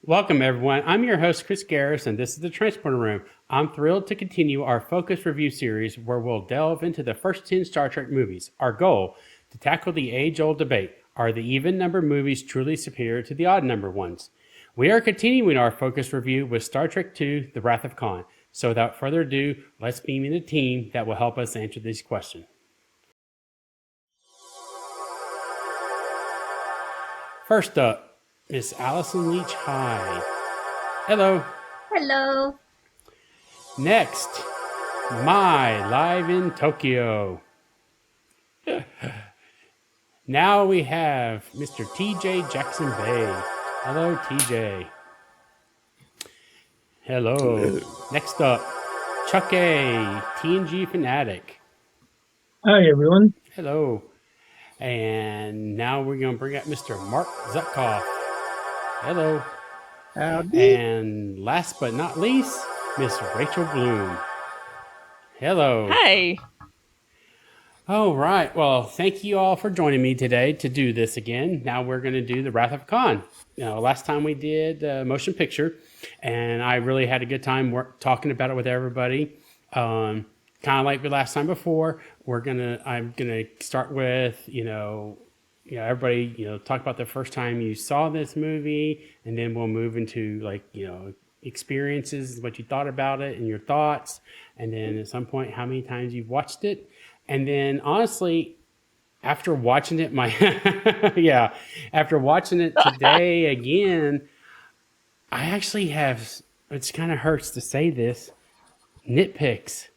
Welcome, everyone. I'm your host, Chris Garris, and this is the Transporter Room. I'm thrilled to continue our focus review series where we'll delve into the first 10 Star Trek movies. Our goal to tackle the age old debate: are the even number movies truly superior to the odd number ones? We are continuing our focus review with Star Trek II: The Wrath of Khan. So, without further ado, let's beam in the team that will help us answer this question. First up, Miss Allison Leach High. Hello. Hello. Next, Mai, live in Tokyo. Now we have Mr. TJ Jackson Bay. Hello, TJ. Hello. Next up, Chuck A, TNG Fanatic. Hi, everyone. Hello. And now we're going to bring up Mr. Mark Zutkoff. Hello. Howdy. And last but not least, Miss Rachel Bloom. Hello. Hey. All right. Well, thank you all for joining me today to do this again. Now we're going to do The Wrath of Khan. Last time we did motion picture, and I really had a good time talking about it with everybody. Kind of like the last time before, I'm gonna start with everybody talk about the first time you saw this movie, and then we'll move into experiences, what you thought about it, and your thoughts, and then at some point how many times you've watched it. And then honestly, after watching it, after watching it today again, I actually have, it kind of hurts to say this, nitpicks.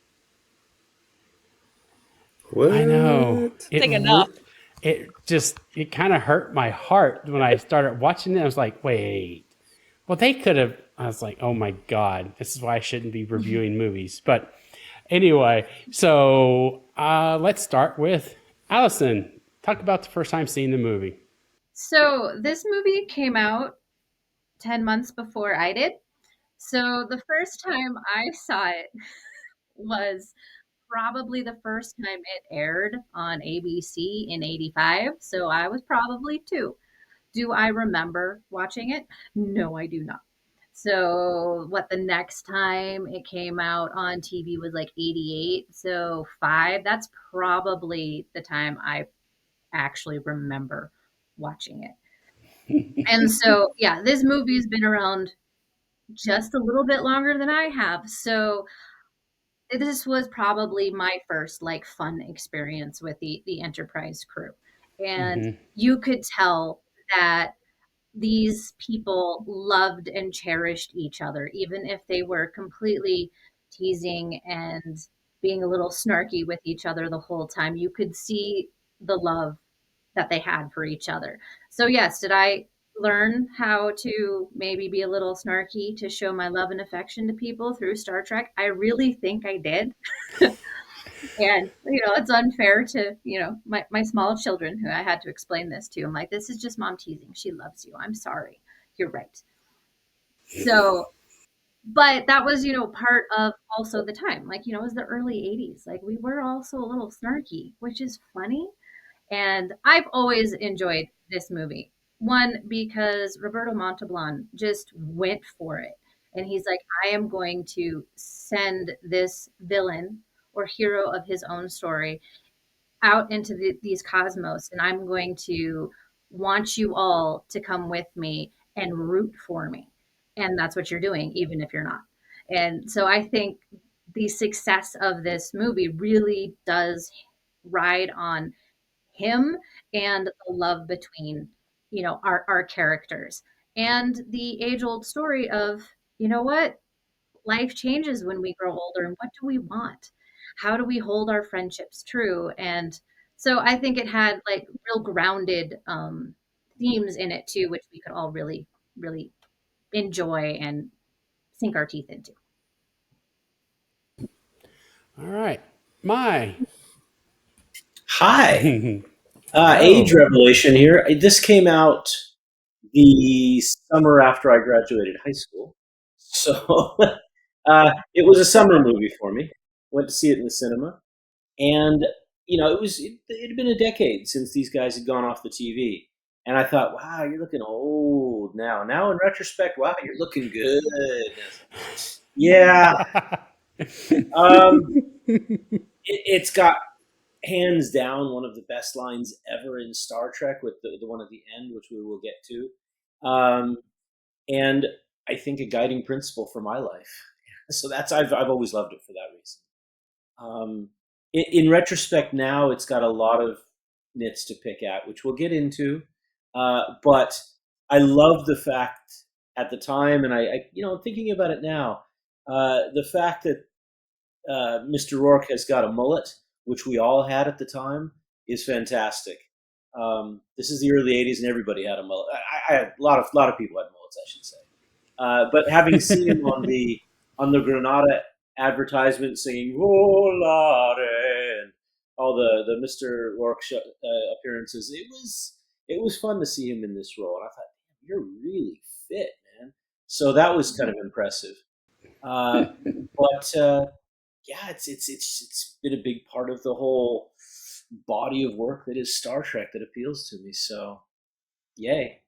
What? I know. Think enough. It kind of hurt my heart when I started watching it. I was like, wait, well, they could have, I was like, oh my God, this is why I shouldn't be reviewing movies. But anyway, so let's start with Allison. Talk about the first time seeing the movie. So this movie came out 10 months before I did. So the first time I saw it was probably the first time it aired on ABC in 85. So I was probably 2. Do I remember watching it? No, I do not. So what the next time it came out on TV was like 88. So 5, that's probably the time I actually remember watching it. And so, yeah, this movie's been around just a little bit longer than I have. So this was probably my first like fun experience with the Enterprise crew. And Mm-hmm. you could tell that these people loved and cherished each other, even if they were completely teasing and being a little snarky with each other the whole time. You could see the love that they had for each other. So, yes, did I learn how to maybe be a little snarky to show my love and affection to people through Star Trek? I really think I did. And, it's unfair to, my small children who I had to explain this to. I'm like, this is just mom teasing. She loves you. I'm sorry. You're right. So, but that was, part of also the time. Like, it was the early 80s. Like, we were also a little snarky, which is funny. And I've always enjoyed this movie. One, because Roberto Montalban just went for it. And he's like, I am going to send this villain or hero of his own story out into these cosmos. And I'm going to want you all to come with me and root for me. And that's what you're doing, even if you're not. And so I think the success of this movie really does ride on him and the love between our characters and the age old story of what life changes when we grow older, and what do we want, how do we hold our friendships true. And so I think it had like real grounded themes in it too, which we could all really really enjoy and sink our teeth into. All right. Mai. Hi. Hello. Age revelation here. This came out the summer after I graduated high school. So it was a summer movie for me. Went to see it in the cinema. And, it had been a decade since these guys had gone off the TV. And I thought, wow, you're looking old now. Now in retrospect, wow, you're looking good. Yeah, it's got hands down one of the best lines ever in Star Trek with the one at the end, which we will get to. And I think a guiding principle for my life. So that's I've always loved it for that reason. In retrospect, now it's got a lot of nits to pick at, which we'll get into. But I love the fact at the time, and thinking about it now, the fact that Mr. Rourke has got a mullet, which we all had at the time, is fantastic. This is the early '80s, and everybody had a mullet. I had a lot of people had mullets, I should say. But having seen him on the Granada advertisement singing "Volare" and all the Mr. Rourke appearances, it was fun to see him in this role. And I thought, you're really fit, man. So that was kind of impressive. But yeah, it's been a big part of the whole body of work that is Star Trek that appeals to me. So, yay.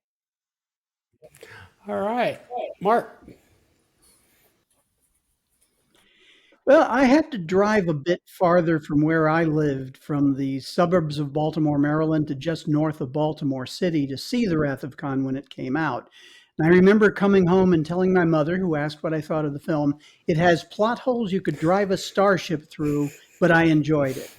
All right, Mark. Well, I had to drive a bit farther from where I lived, from the suburbs of Baltimore, Maryland, to just north of Baltimore City to see The Wrath of Khan when it came out. And I remember coming home and telling my mother, who asked what I thought of the film, it has plot holes you could drive a starship through, but I enjoyed it.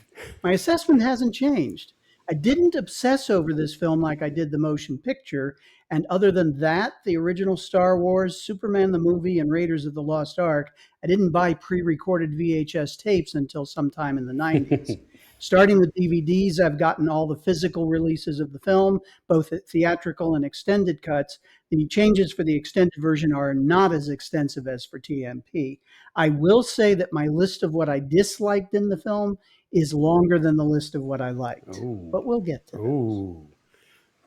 My assessment hasn't changed. I didn't obsess over this film like I did the motion picture. And other than that, the original Star Wars, Superman the movie, and Raiders of the Lost Ark, I didn't buy pre recorded VHS tapes until sometime in the 90s. Starting with DVDs, I've gotten all the physical releases of the film, both theatrical and extended cuts. The changes for the extended version are not as extensive as for TMP. I will say that my list of what I disliked in the film is longer than the list of what I liked, Oh, but we'll get to those. oh,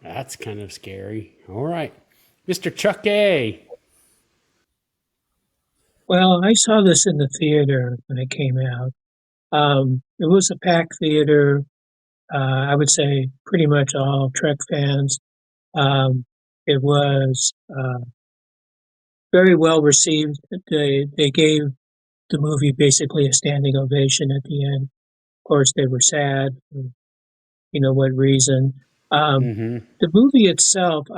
that's kind of scary. All right, Mr. Chuck A. Well, I saw this in the theater when it came out. It was a packed theater. I would say pretty much all Trek fans. It was very well received. They gave the movie basically a standing ovation at the end. Of course, they were sad, for what reason. Mm-hmm. The movie itself,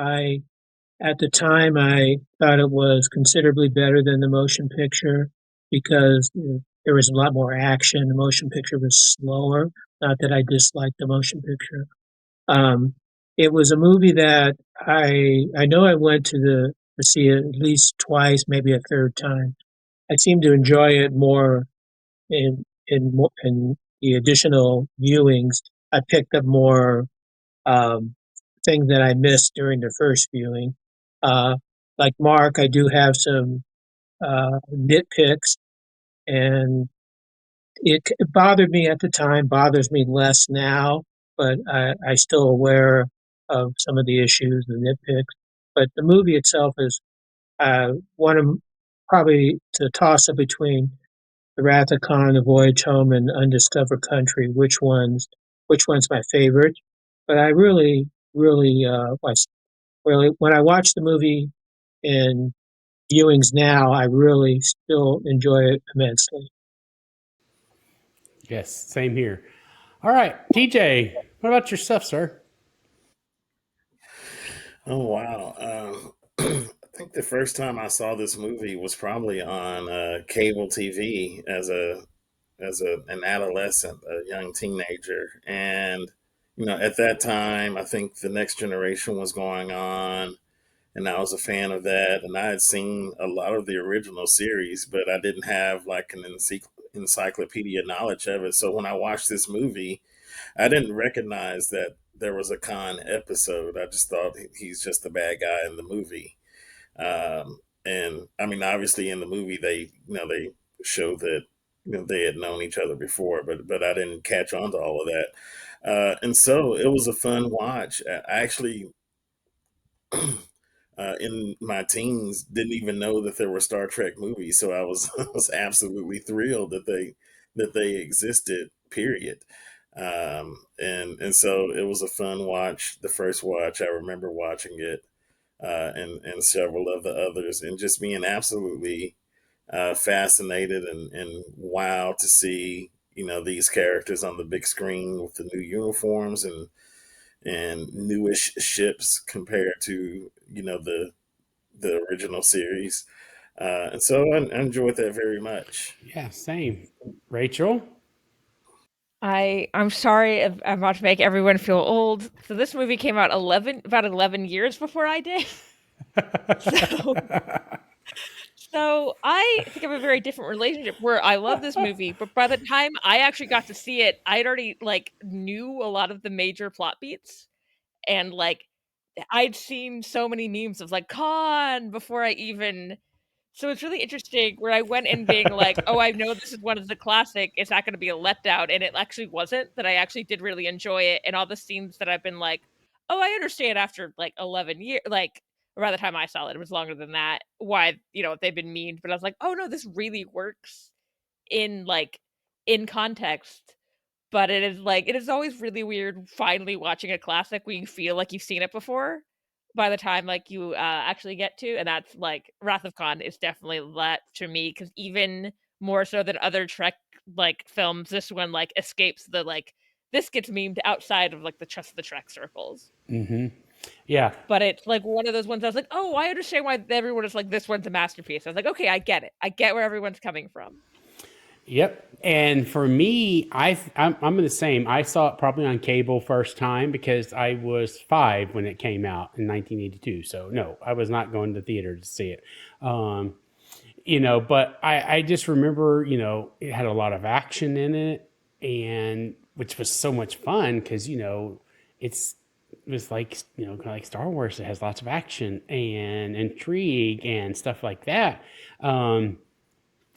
at the time, I thought it was considerably better than the motion picture because there was a lot more action. The motion picture was slower. Not that I disliked the motion picture. Um, it was a movie that I know I went to see it at least twice, maybe a third time. I seemed to enjoy it more in the additional viewings. I picked up more um, things that I missed during the first viewing. Uh, like Mark, I do have some nitpicks, and it bothered me at the time, bothers me less now, but I still aware of some of the issues, the nitpicks. But the movie itself is one of probably to toss up between The Wrath of Khan, The Voyage Home, and Undiscovered Country. Which one's my favorite? But I really, really was really when I watch the movie in viewings now, I really still enjoy it immensely. Yes, same here. All right, TJ, what about yourself, sir? Oh wow! I think the first time I saw this movie was probably on cable TV as an adolescent, a young teenager, and at that time I think the Next Generation was going on, and I was a fan of that, and I had seen a lot of the original series, but I didn't have like an encyclopedia knowledge of it. So when I watched this movie, I didn't recognize that there was a Khan episode. I just thought he's just the bad guy in the movie. And I mean, obviously, in the movie, they show that they had known each other before, but I didn't catch on to all of that. And so it was a fun watch. I actually, in my teens, didn't even know that there were Star Trek movies, so I was I was absolutely thrilled that they existed. Period. And so it was a fun watch. The first watch, I remember watching it, and several of the others, and just being absolutely fascinated and wow to see these characters on the big screen with the new uniforms and newish ships compared to the original series. And so I enjoyed that very much. Yeah, same. Rachel? I'm sorry if I'm about to make everyone feel old. So this movie came out about 11 years before I did. So so I think I have a very different relationship where I love this movie, but by the time I actually got to see it, I'd already like knew a lot of the major plot beats and like I'd seen so many memes of like con before I even so it's really interesting where I went in being like, "Oh, I know this is one of the classic. It's not gonna be a letdown," and it actually wasn't, that I actually did really enjoy it, and all the scenes that I've been like, "Oh, I understand after, like, 11 years, like, around the time I saw it, it was longer than that, why, they've been mean, but I was like, "Oh, no, this really works in, like, in context." But it is always really weird finally watching a classic where you feel like you've seen it before by the time, like, you, actually get to, and that's, like, Wrath of Khan is definitely that to me because even more so than other Trek, like, films, this one, like, escapes the, like this gets memed outside of, like, the Trek circles. Hmm. Yeah. But it's, like, one of those ones I was like, "Oh, I understand why everyone is like, this one's a masterpiece." I was like, "Okay, I get it. I get where everyone's coming from." Yep. And for me, I'm the same. I saw it probably on cable first time because I was 5 when it came out in 1982. So no, I was not going to the theater to see it. Um, but I just remember, it had a lot of action in it, and which was so much fun because, it's it was like, kind of like Star Wars. It has lots of action and intrigue and stuff like that.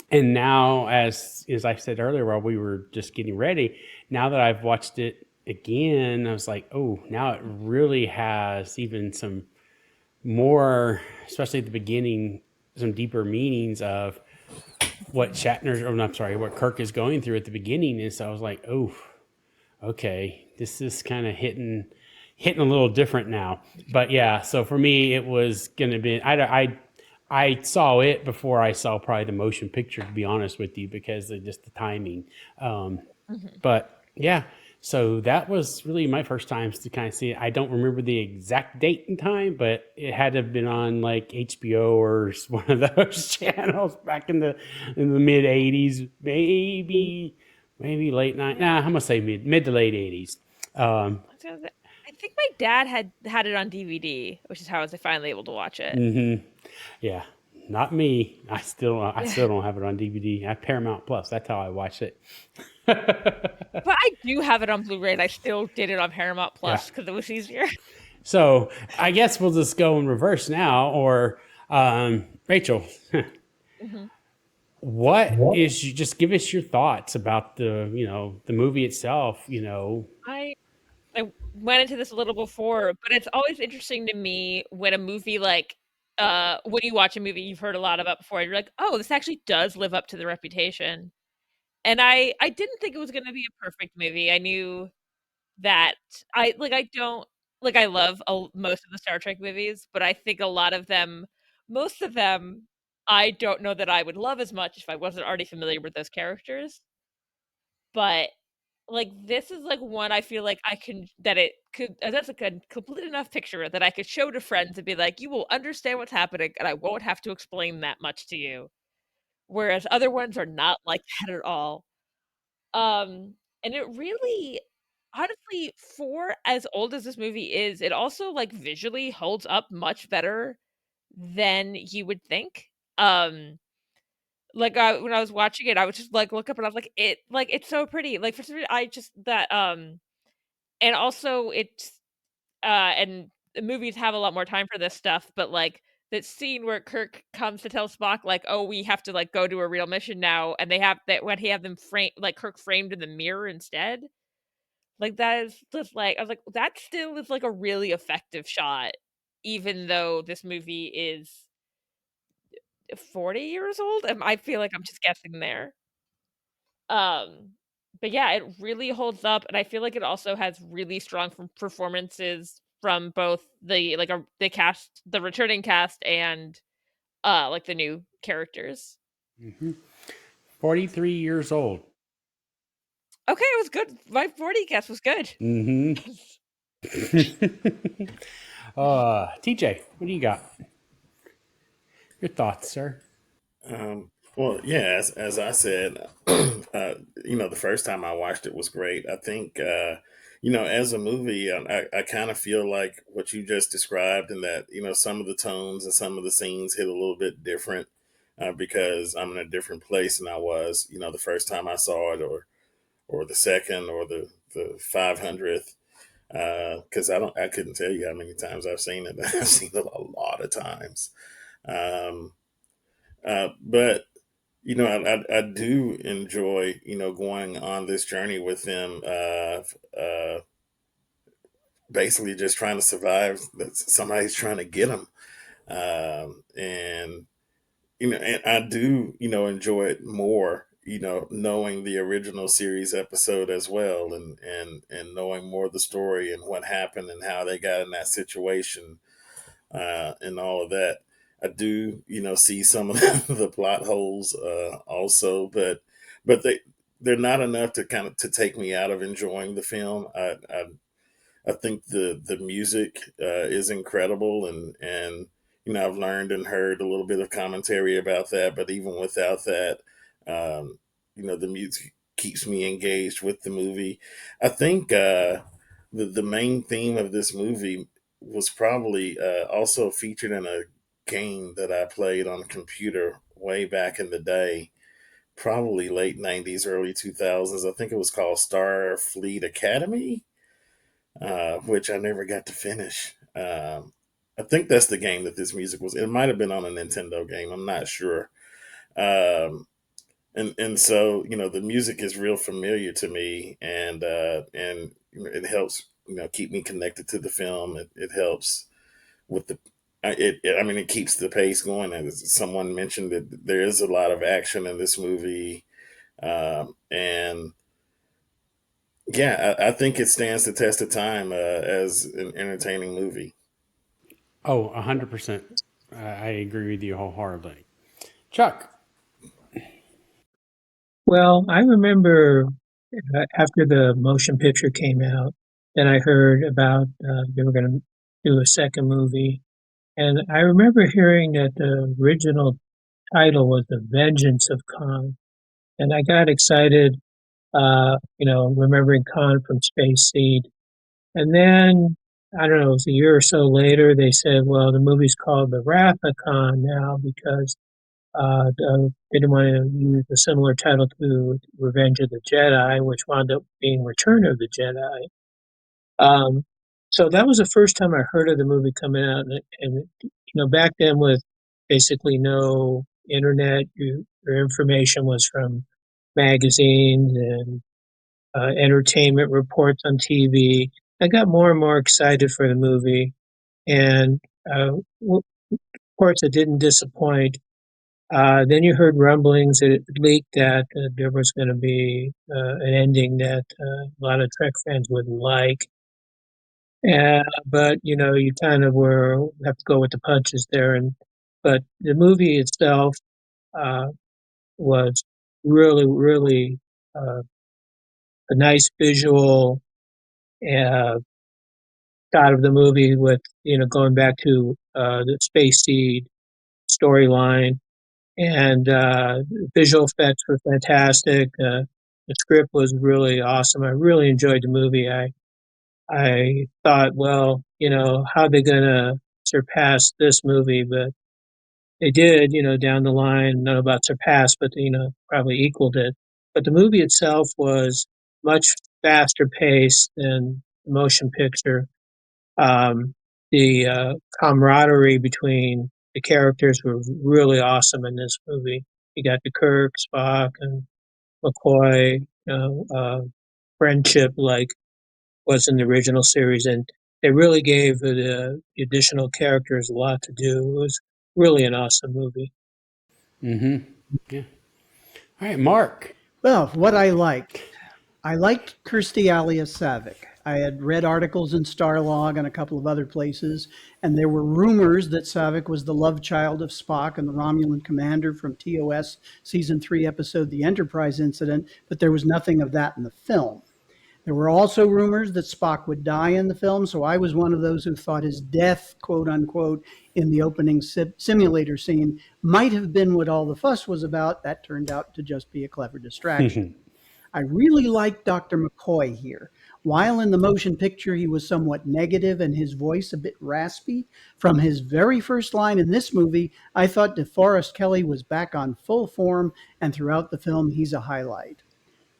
And now, as I said earlier, while we were just getting ready, now that I've watched it again, I was like, oh, now it really has even some more, especially at the beginning, some deeper meanings of what Shatner's, or I'm sorry, what Kirk is going through at the beginning. And so I was like, oh, okay, this is kind of hitting a little different now. But yeah, so for me, it was gonna be I saw it before I saw probably the motion picture, to be honest with you, because of just the timing. Um, Mhm. but yeah, so that was really my first times to kind of see it. I don't remember the exact date and time, but it had to have been on like HBO or one of those channels back in the mid '80s, maybe late night. Nah, I'm gonna say mid to late '80s. Um, I was gonna say I think my dad had it on DVD, which is how I was finally able to watch it. hmm Yeah, not me. I Yeah. still don't have it on DVD. I have Paramount Plus. That's how I watch it. But I do have it on Blu-ray, and I still did it on Paramount Yeah. Plus because it was easier. So I guess we'll just go in reverse now. Or Rachel, Mhm. what is you just give us your thoughts about the movie itself. I I went into this a little before, but it's always interesting to me when a movie like when you watch a movie you've heard a lot about before, and you're like, "Oh, this actually does live up to the reputation." And I didn't think it was gonna be a perfect movie. I knew that I don't I love most of the Star Trek movies, but I think a lot of them most of them, I don't know that I would love as much if I wasn't already familiar with those characters. But like, this is, like, one I feel like I can that it could that's, like, a complete enough picture that I could show to friends and be like, "You will understand what's happening, and I won't have to explain that much to you." Whereas other ones are not like that at all. And it really honestly, for as old as this movie is, it also, like, visually holds up much better than you would think. When I was watching it, I would just, like, look up and I was like, "It's so pretty." Like, for some reason, I just that, and also it's and the movies have a lot more time for this stuff, but, like, that scene where Kirk comes to tell Spock, like, "Oh, we have to, like, go to a real mission now," and they have that when he have them frame like, Kirk framed in the mirror instead, like, that is just, like I was like, "That still is, like, a really effective shot, even though this movie is 40 years old?" I feel like I'm just guessing there. Um, but yeah, it really holds up, and I feel like it also has really strong performances from both the cast, the returning cast, and like the new characters. 43 years old. Okay, it was good. My 40 guess was good. TJ, what do you got? Your thoughts, sir? Well, yeah, as I said, the first time I watched it was great. I think, as a movie, I kind of feel like what you just described, and that, some of the tones and some of the scenes hit a little bit different because I'm in a different place than I was, the first time I saw it, or the second, or the 500th. Because I couldn't tell you how many times I've seen it. I've seen it a lot of times. Um, but I do enjoy, going on this journey with them, basically just trying to survive. That somebody's trying to get them. And, and I do, enjoy it more, knowing the original series episode as well, and knowing more of the story and what happened and how they got in that situation, and all of that. I do, see some of the plot holes also, but they're not enough to kind of to take me out of enjoying the film. I think the music is incredible, and I've learned and heard a little bit of commentary about that. But even without that, the music keeps me engaged with the movie. I think the main theme of this movie was probably also featured in a game that I played on a computer way back in the day, probably late '90s, early 2000s. I think it was called Starfleet Academy, which I never got to finish. I think that's the game that this music was. It might have been on a Nintendo game. I'm not sure. Um, and so the music is real familiar to me, and it helps keep me connected to the film. It helps with the. I mean, it keeps the pace going. As someone mentioned, that there is a lot of action in this movie, and yeah, I think it stands the test of time as an entertaining movie. Oh, 100%. I agree with you wholeheartedly. Chuck. Well, I remember after the motion picture came out, then I heard about they were going to do a second movie. And I remember hearing that the original title was The Vengeance of Khan. And I got excited, remembering Khan from Space Seed. And then, I don't know, it was a year or so later, they said, well, the movie's called The Wrath of Khan now because they didn't want to use a similar title to Revenge of the Jedi, which wound up being Return of the Jedi. Um, so that was the first time I heard of the movie coming out, and back then with basically no internet, your information was from magazines and entertainment reports on TV. I got more and more excited for the movie, and of course, it didn't disappoint. Then you heard rumblings that it leaked that there was going to be an ending that a lot of Trek fans wouldn't like. But you kind of have to go with the punches there. But the movie itself uh, was really, really uh, a nice visual uh, shot of the movie with going back to the Space Seed storyline. And visual effects were fantastic. The script was really awesome. I really enjoyed the movie. I thought, well, how are they gonna surpass this movie? But they did, down the line, not about surpass, but probably equaled it. But the movie itself was much faster paced than the motion picture. The camaraderie between the characters were really awesome in this movie. You got the Kirk, Spock, and McCoy friendship like was in the original series, and they really gave the additional characters a lot to do. It was really an awesome movie. Mm-hmm. Yeah. All right, Mark. Well, what I liked. I liked Kirstie Alias Savick. I had read articles in Starlog and a couple of other places, and there were rumors that Savick was the love child of Spock and the Romulan commander from TOS season 3 episode The Enterprise Incident, but there was nothing of that in the film. There were also rumors that Spock would die in the film, so I was one of those who thought his death, quote unquote, in the opening simulator scene might have been what all the fuss was about. That turned out to just be a clever distraction. I really liked Dr. McCoy here. While in the motion picture he was somewhat negative and his voice a bit raspy, from his very first line in this movie, I thought DeForest Kelley was back on full form, and throughout the film, he's a highlight.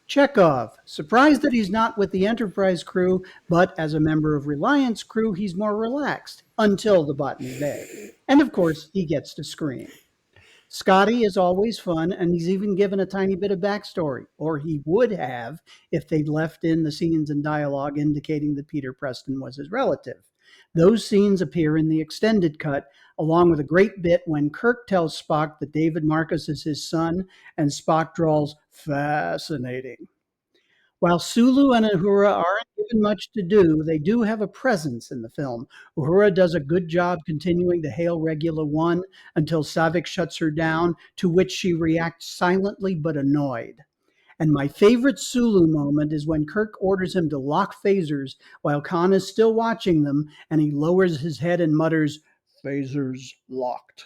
Chekhov, surprised that he's not with the Enterprise crew, but as a member of Reliance crew, he's more relaxed until the Botany Bay. And of course, he gets to scream. Scotty is always fun, and he's even given a tiny bit of backstory, or he would have if they'd left in the scenes and dialogue indicating that Peter Preston was his relative. Those scenes appear in the extended cut, along with a great bit when Kirk tells Spock that David Marcus is his son, and Spock drawls, "Fascinating." While Sulu and Uhura aren't given much to do, they do have a presence in the film. Uhura does a good job continuing to hail Regula 1 until Savick shuts her down, to which she reacts silently but annoyed. And my favorite Sulu moment is when Kirk orders him to lock phasers while Khan is still watching them, and he lowers his head and mutters, "Phasers locked."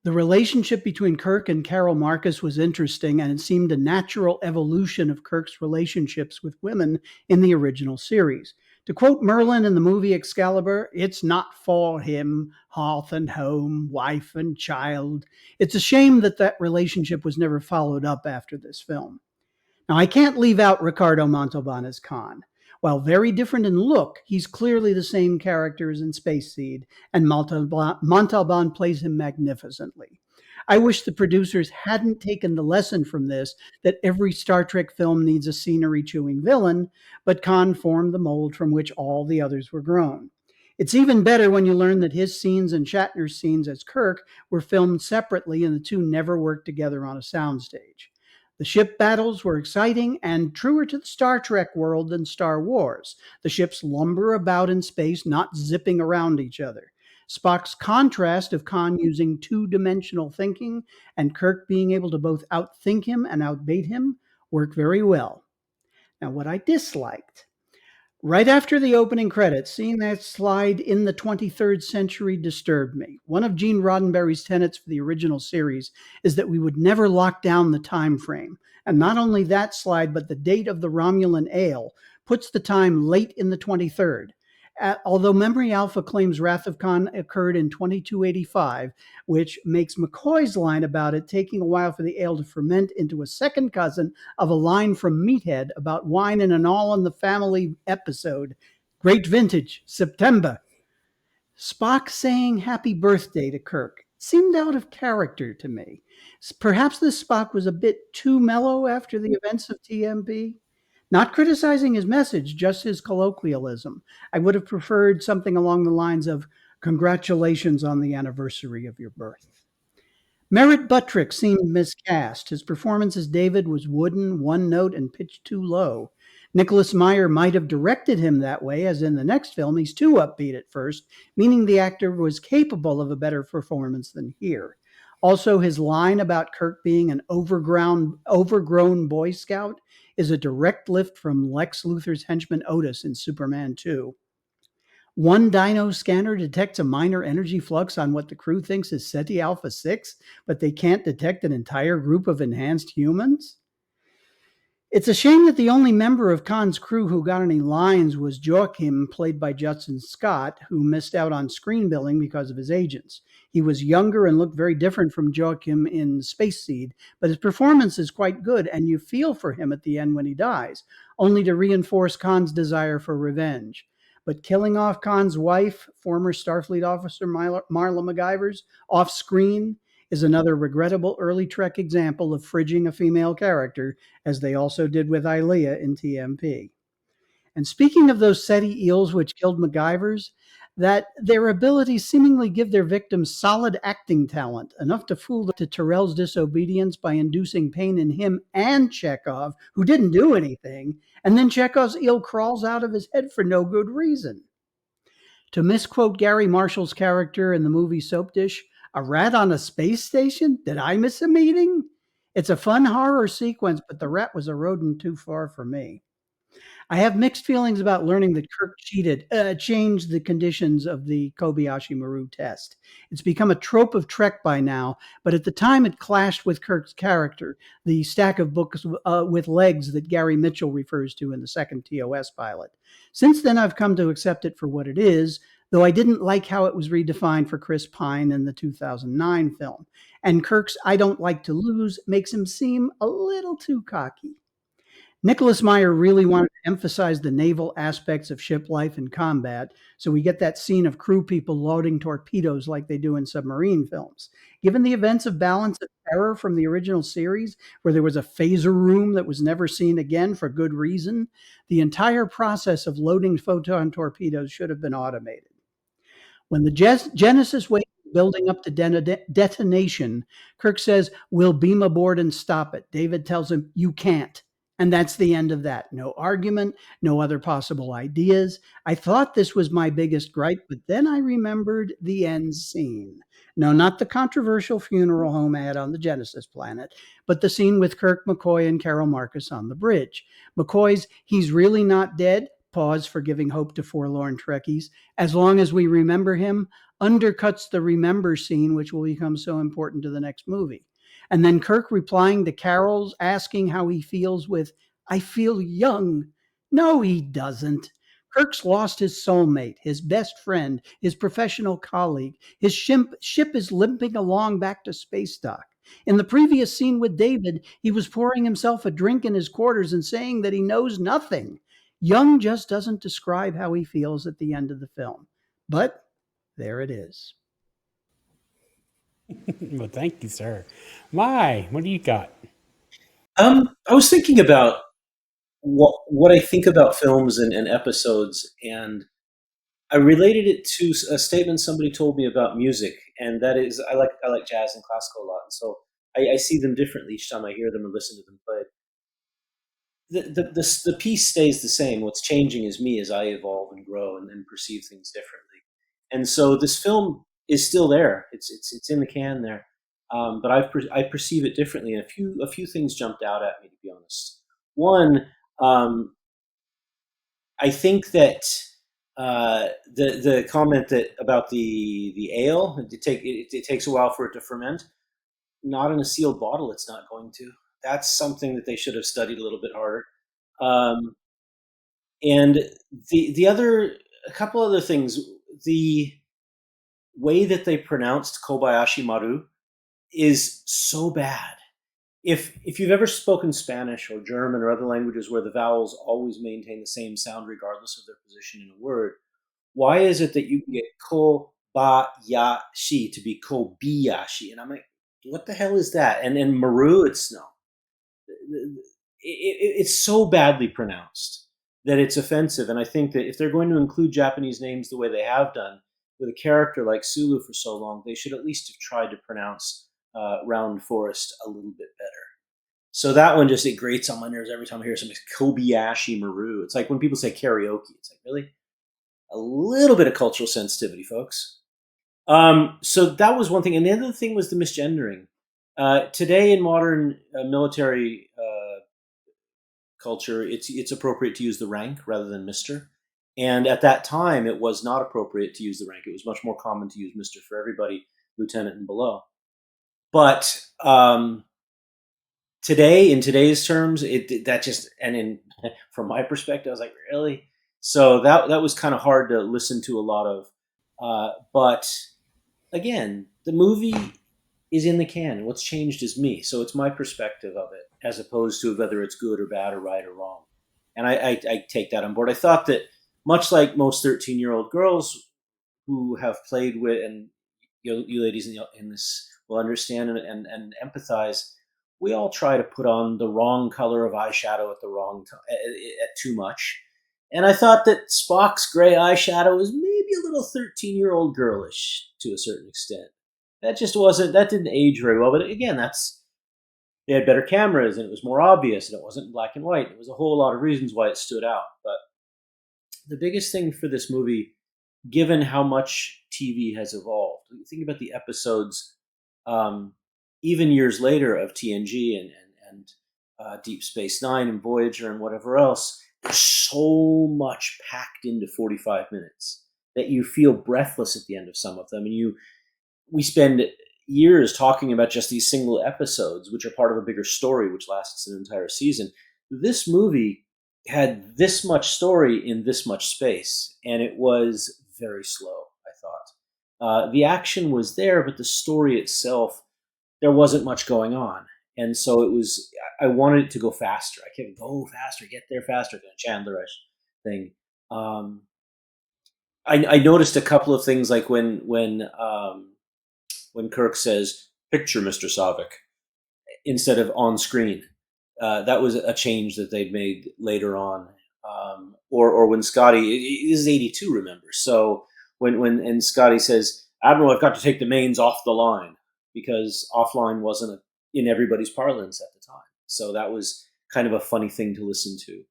The relationship between Kirk and Carol Marcus was interesting, and it seemed a natural evolution of Kirk's relationships with women in the original series. To quote Merlin in the movie Excalibur, "It's not for him, hearth and home, wife and child." It's a shame that that relationship was never followed up after this film. Now, I can't leave out Ricardo Montalban as Khan. While very different in look, he's clearly the same character as in Space Seed, and Montalban plays him magnificently. I wish the producers hadn't taken the lesson from this that every Star Trek film needs a scenery chewing villain, but Khan formed the mold from which all the others were grown. It's even better when you learn that his scenes and Shatner's scenes as Kirk were filmed separately and the two never worked together on a soundstage. The ship battles were exciting and truer to the Star Trek world than Star Wars. The ships lumber about in space, not zipping around each other. Spock's contrast of Khan using two-dimensional thinking and Kirk being able to both outthink him and outbait him work very well. Now, what I disliked, right after the opening credits, seeing that slide in the 23rd century disturbed me. One of Gene Roddenberry's tenets for the original series is that we would never lock down the time frame. And not only that slide, but the date of the Romulan ale puts the time late in the 23rd. Although Memory Alpha claims Wrath of Khan occurred in 2285, which makes McCoy's line about it taking a while for the ale to ferment into a second cousin of a line from Meathead about wine in an All in the Family episode. Great vintage, September. Spock saying happy birthday to Kirk seemed out of character to me. Perhaps this Spock was a bit too mellow after the events of TMP. Not criticizing his message, just his colloquialism. I would have preferred something along the lines of, "Congratulations on the anniversary of your birth." Merritt Buttrick seemed miscast. His performance as David was wooden, one note, and pitched too low. Nicholas Meyer might have directed him that way, as in the next film, he's too upbeat at first, meaning the actor was capable of a better performance than here. Also, his line about Kirk being an overgrown Boy Scout is a direct lift from Lex Luthor's henchman Otis in Superman 2. One dyno scanner detects a minor energy flux on what the crew thinks is Ceti Alpha 6, but they can't detect an entire group of enhanced humans? It's a shame that the only member of Khan's crew who got any lines was Joachim, played by Justin Scott, who missed out on screen billing because of his agents. He was younger and looked very different from Joachim in Space Seed, but his performance is quite good, and you feel for him at the end when he dies, only to reinforce Khan's desire for revenge. But killing off Khan's wife, former Starfleet officer Marla MacGyver's, off screen is another regrettable early Trek example of fridging a female character, as they also did with Ilea in TMP. And speaking of those SETI eels which killed MacGyver's, that their abilities seemingly give their victims solid acting talent, enough to fool to Terrell's disobedience by inducing pain in him and Chekhov, who didn't do anything, and then Chekhov's eel crawls out of his head for no good reason. To misquote Gary Marshall's character in the movie Soap Dish, a rat on a space station? Did I miss a meeting? It's a fun horror sequence, but the rat was a rodent too far for me. I have mixed feelings about learning that Kirk changed the conditions of the Kobayashi Maru test. It's become a trope of Trek by now, but at the time it clashed with Kirk's character, the stack of books with legs that Gary Mitchell refers to in the second TOS pilot. Since then, I've come to accept it for what it is, though I didn't like how it was redefined for Chris Pine in the 2009 film. And Kirk's I don't like to lose makes him seem a little too cocky. Nicholas Meyer really wanted to emphasize the naval aspects of ship life and combat, so we get that scene of crew people loading torpedoes like they do in submarine films. Given the events of Balance of Terror from the original series, where there was a phaser room that was never seen again for good reason, the entire process of loading photon torpedoes should have been automated. When the Genesis wave is building up to detonation, Kirk says, "We'll beam aboard and stop it." David tells him, "You can't." And that's the end of that. No argument, no other possible ideas. I thought this was my biggest gripe, but then I remembered the end scene. No, not the controversial funeral home ad on the Genesis planet, but the scene with Kirk, McCoy, and Carol Marcus on the bridge. McCoy's "He's really not dead" pause for giving hope to forlorn Trekkies, "as long as we remember him," undercuts the remember scene, which will become so important to the next movie. And then Kirk replying to Carol's asking how he feels with, "I feel young." No, he doesn't. Kirk's lost his soulmate, his best friend, his professional colleague. His ship is limping along back to space dock. In the previous scene with David, he was pouring himself a drink in his quarters and saying that he knows nothing. Young just doesn't describe how he feels at the end of the film. But there it is. Well, thank you, sir. Why? What do you got? I was thinking about what I think about films and episodes, and I related it to a statement somebody told me about music, and that is I like jazz and classical a lot, and so I see them differently each time I hear them or listen to them played. The piece stays the same. What's changing is me as I evolve and grow and perceive things differently. And so this film is still there. It's in the can there, but I perceive it differently. And a few things jumped out at me, to be honest. One, I think that the comment that about the ale, it takes a while for it to ferment. Not in a sealed bottle, it's not going to. That's something that they should have studied a little bit harder. Um, and a couple other things, the way that they pronounced Kobayashi Maru is so bad. If you've ever spoken Spanish or German or other languages where the vowels always maintain the same sound regardless of their position in a word, why is it that you can get Kobayashi to be Kobayashi? And I'm like, what the hell is that? And Maru, it's no. It's so badly pronounced that it's offensive. And I think that if they're going to include Japanese names the way they have done with a character like Sulu for so long, they should at least have tried to pronounce Round Forest a little bit better. So that one it grates on my nerves every time I hear something Kobayashi Maru. It's like when people say karaoke. It's like, really? A little bit of cultural sensitivity, folks. So that was one thing. And the other thing was the misgendering. Today in modern military culture, it's appropriate to use the rank rather than Mr. And at that time, it was not appropriate to use the rank. It was much more common to use Mr. for everybody, lieutenant and below. But today, in today's terms, from my perspective, I was like, really? So that was kind of hard to listen to a lot of. But again, the movie is in the can, and what's changed is me. So it's my perspective of it, as opposed to whether it's good or bad or right or wrong. And I take that on board. I thought that much like most 13-year-old girls who have played with, and you ladies in this will understand and empathize, we all try to put on the wrong color of eyeshadow at the wrong time, at too much. And I thought that Spock's gray eyeshadow was maybe a little 13-year-old girlish to a certain extent. That just wasn't, that didn't age very well. But again, they had better cameras and it was more obvious and it wasn't in black and white. It was a whole lot of reasons why it stood out. But the biggest thing for this movie, given how much TV has evolved, think about the episodes, um, even years later, of TNG and Deep Space Nine and Voyager and whatever else. There's so much packed into 45 minutes that you feel breathless at the end of some of them, and we spend years talking about just these single episodes, which are part of a bigger story, which lasts an entire season. This movie had this much story in this much space, and it was very slow, I thought. The action was there, but the story itself, there wasn't much going on. And so it was, I wanted it to go faster. I kept go faster, get there faster, kind of Chandlerish thing. I noticed a couple of things, like when Kirk says, "Picture, Mr. Savick," instead of "on screen." That was a change that they'd made later on. Or when Scotty, this is 82, remember? So when Scotty says, "Admiral, I've got to take the mains off the line," because offline wasn't in everybody's parlance at the time. So that was kind of a funny thing to listen to.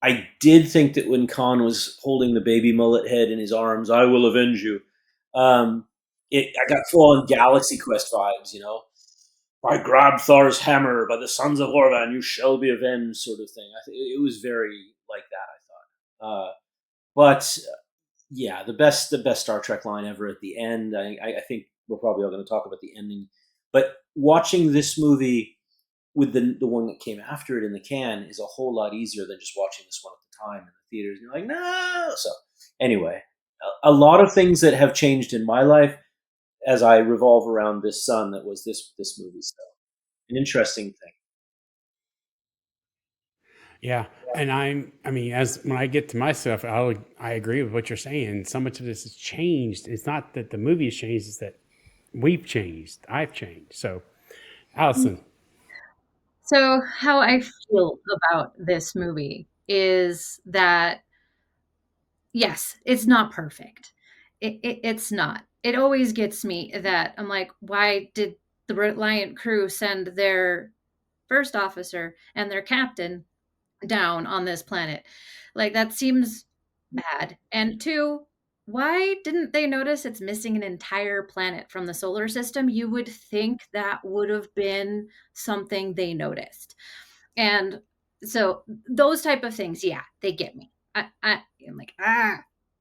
I did think that when Khan was holding the baby mullet head in his arms, "I will avenge you," I got full on Galaxy Quest vibes, "I grab Thor's hammer, by the sons of Orvan, you shall be avenged," sort of thing. It was very like that, I thought. But yeah, the best Star Trek line ever at the end. I think we're probably all going to talk about the ending. But watching this movie with the one that came after it in the can is a whole lot easier than just watching this one at the time in the theaters. You're like, no. So anyway, a lot of things that have changed in my life as I revolve around this sun that was this movie. So an interesting thing. Yeah, and I mean, as when I get to myself, I agree with what you're saying. So much of this has changed. It's not that the movie has changed; it's that we've changed. I've changed. So, Allison. So, how I feel about this movie is that, yes, it's not perfect. It's not. It always gets me that I'm like, why did the Reliant crew send their first officer and their captain down on this planet? Like, that seems bad. And two, why didn't they notice it's missing an entire planet from the solar system? You would think that would have been something they noticed. And so those type of things, yeah, they get me. I'm like,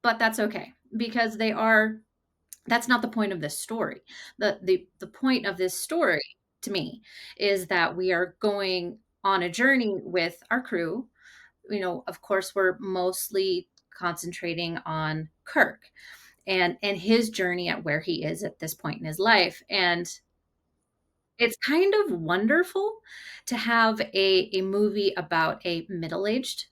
but that's okay because that's not the point of this story. The point of this story to me is that we are going on a journey with our crew. Of course, we're mostly concentrating on Kirk and his journey at where he is at this point in his life. And it's kind of wonderful to have a movie about a middle-aged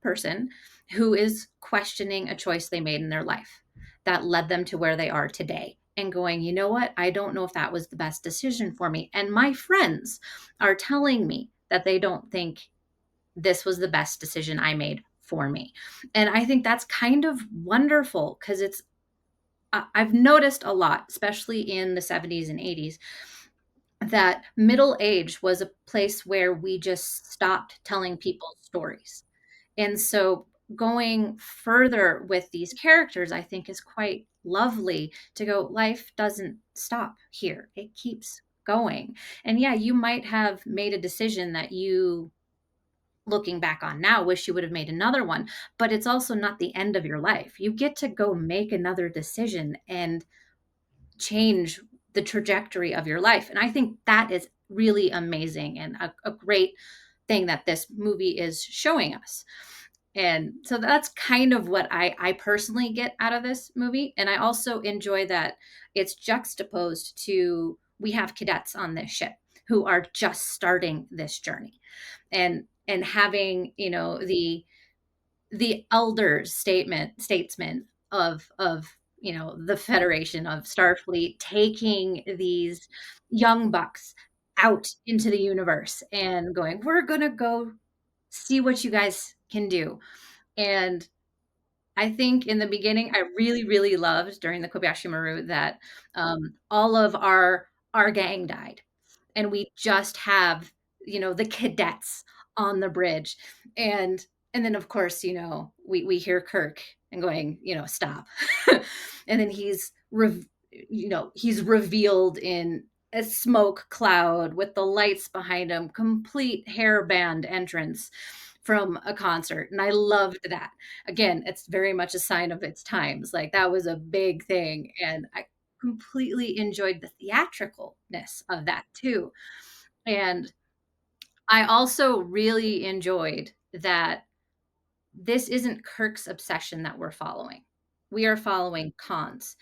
person who is questioning a choice they made in their life that led them to where they are today and going, "You know what? I don't know if that was the best decision for me. And my friends are telling me that they don't think this was the best decision I made for me." And I think that's kind of wonderful because I've noticed a lot, especially in the 70s and 80s, that middle age was a place where we just stopped telling people stories. And so going further with these characters, I think is quite lovely to go, life doesn't stop here. It keeps going. And yeah, you might have made a decision that you, looking back on now, wish you would have made another one, but it's also not the end of your life. You get to go make another decision and change the trajectory of your life. And I think that is really amazing and a great thing that this movie is showing us. And so that's kind of what I personally get out of this movie. And I also enjoy that it's juxtaposed to, we have cadets on this ship who are just starting this journey and having, the elders statesmen of the Federation of Starfleet taking these young bucks out into the universe and going, "We're gonna go see what you guys can do. And I think in the beginning, I really, really loved during the Kobayashi Maru that all of our gang died, and we just have the cadets on the bridge, and then of course we hear Kirk and going stop, and then he's revealed in a smoke cloud with the lights behind him, complete hairband entrance from a concert. And I loved that. Again, it's very much a sign of its times. Like that was a big thing. And I completely enjoyed the theatricalness of that too. And I also really enjoyed that this isn't Kirk's obsession that we're following. We are following Khan's.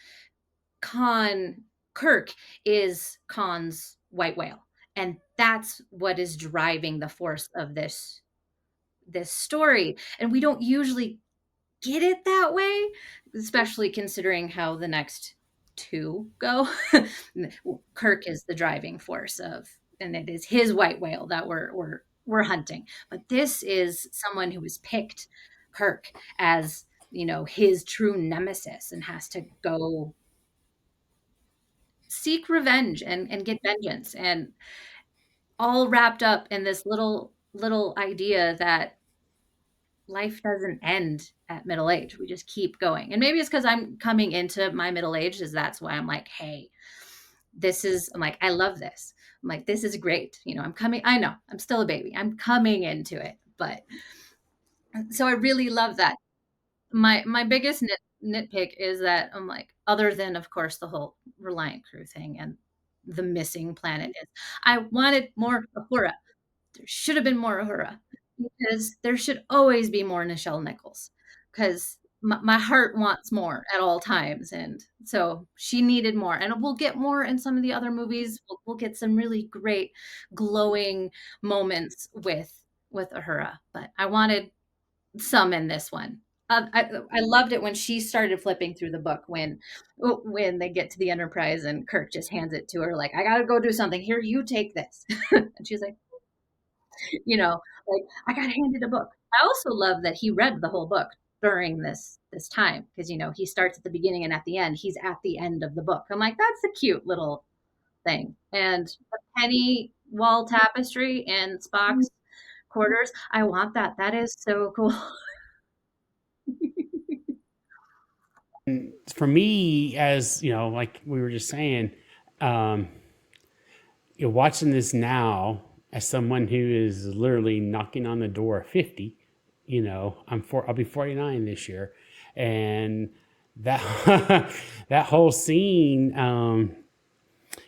Khan Kirk is Khan's white whale. And that's what is driving the force of this story. And we don't usually get it that way, especially considering how the next two go. Kirk is the driving force of, and it is his white whale that we're hunting. But this is someone who has picked Kirk as his true nemesis and has to go seek revenge and get vengeance, and all wrapped up in this little idea that life doesn't end at middle age. We just keep going. And maybe it's because I'm coming into my middle age, is that's why I'm like, hey, I'm like, I love this. I'm like, this is great. I know I'm still a baby. I'm coming into it. But so I really love that. My biggest nitpick is that I'm like, other than of course the whole Reliant Crew thing and the missing planet is, I wanted more Uhura. There should have been more Uhura, because there should always be more Nichelle Nichols, because my heart wants more at all times. And so she needed more. And we'll get more in some of the other movies. We'll get some really great glowing moments with Uhura. But I wanted some in this one. I loved it when she started flipping through the book when they get to the Enterprise and Kirk just hands it to her like, I gotta go do something. Here, you take this. And she's like, like, I got handed a book. I also love that he read the whole book during this time, because he starts at the beginning and at the end. He's at the end of the book. I'm like, that's a cute little thing. And the penny wall tapestry in Spock's quarters, I want that. That is so cool. For me, as like we were just saying, you're watching this now as someone who is literally knocking on the door of 50. I'll be 49 this year, and that that whole scene,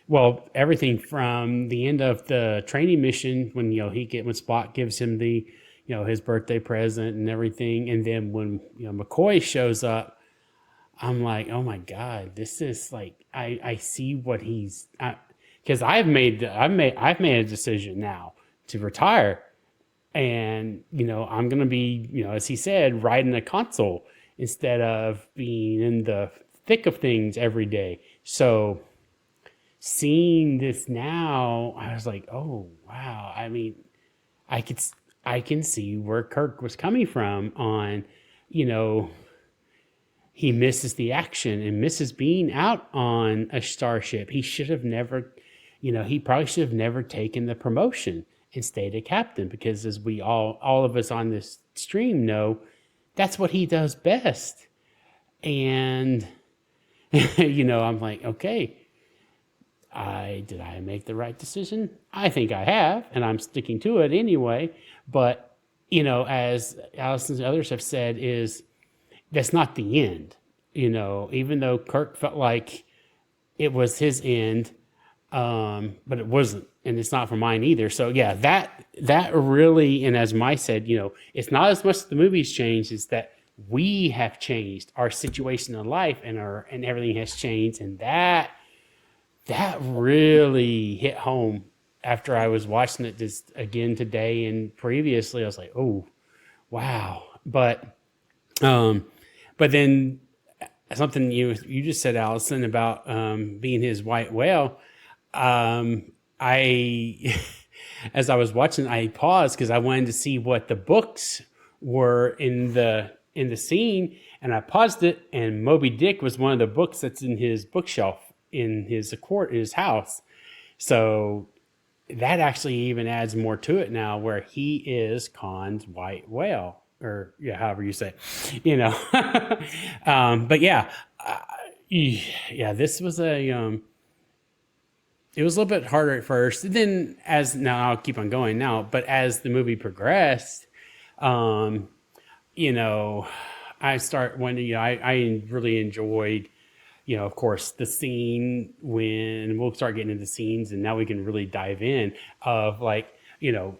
well, everything from the end of the training mission when when Spock gives him the his birthday present and everything, and then when McCoy shows up, I'm like, oh my God, this is like, I see what he's, because I've made a decision now to retire, and I'm gonna be as he said, riding a console instead of being in the thick of things every day. So seeing this now, I was like, oh wow. I mean, I can see where Kirk was coming from on, he misses the action and misses being out on a starship. He should have never, he probably should have never taken the promotion and stayed a captain, because as we all of us on this stream know, that's what he does best. And, I'm like, okay, did I make the right decision? I think I have, and I'm sticking to it anyway. But, as Allison and others have said, is that's not the end. Even though Kirk felt like it was his end, but it wasn't, and it's not for mine either. So yeah, that really, and as Mike said, it's not as much the movie's changed, it's that we have changed, our situation in life and everything has changed, and that really hit home after I was watching it just again today and previously. I was like, oh wow. But then something you just said, Allison, about being his white whale. I as I was watching, I paused because I wanted to see what the books were in the scene, and I paused it, and Moby Dick was one of the books that's in his bookshelf in his house. So that actually even adds more to it now, where he is Khan's white whale, or yeah, however you say it, but yeah, yeah, this was it was a little bit harder at first. Then, as now I'll keep on going now, but as the movie progressed, um, you know, I start when I really enjoyed, of course, the scene when we'll start getting into scenes, and now we can really dive in of like,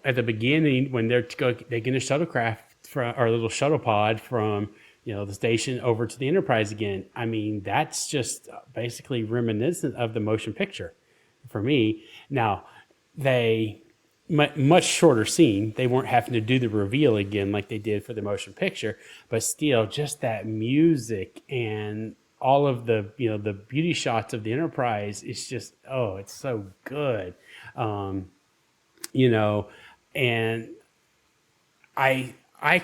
at the beginning when they're taking a shuttlecraft from or a little shuttle pod from the station over to the Enterprise again. I mean, that's just basically reminiscent of the motion picture for me. Now, they much shorter scene. They weren't having to do the reveal again like they did for the motion picture, but still, just that music and all of the beauty shots of the Enterprise. It's just it's so good, you know. And I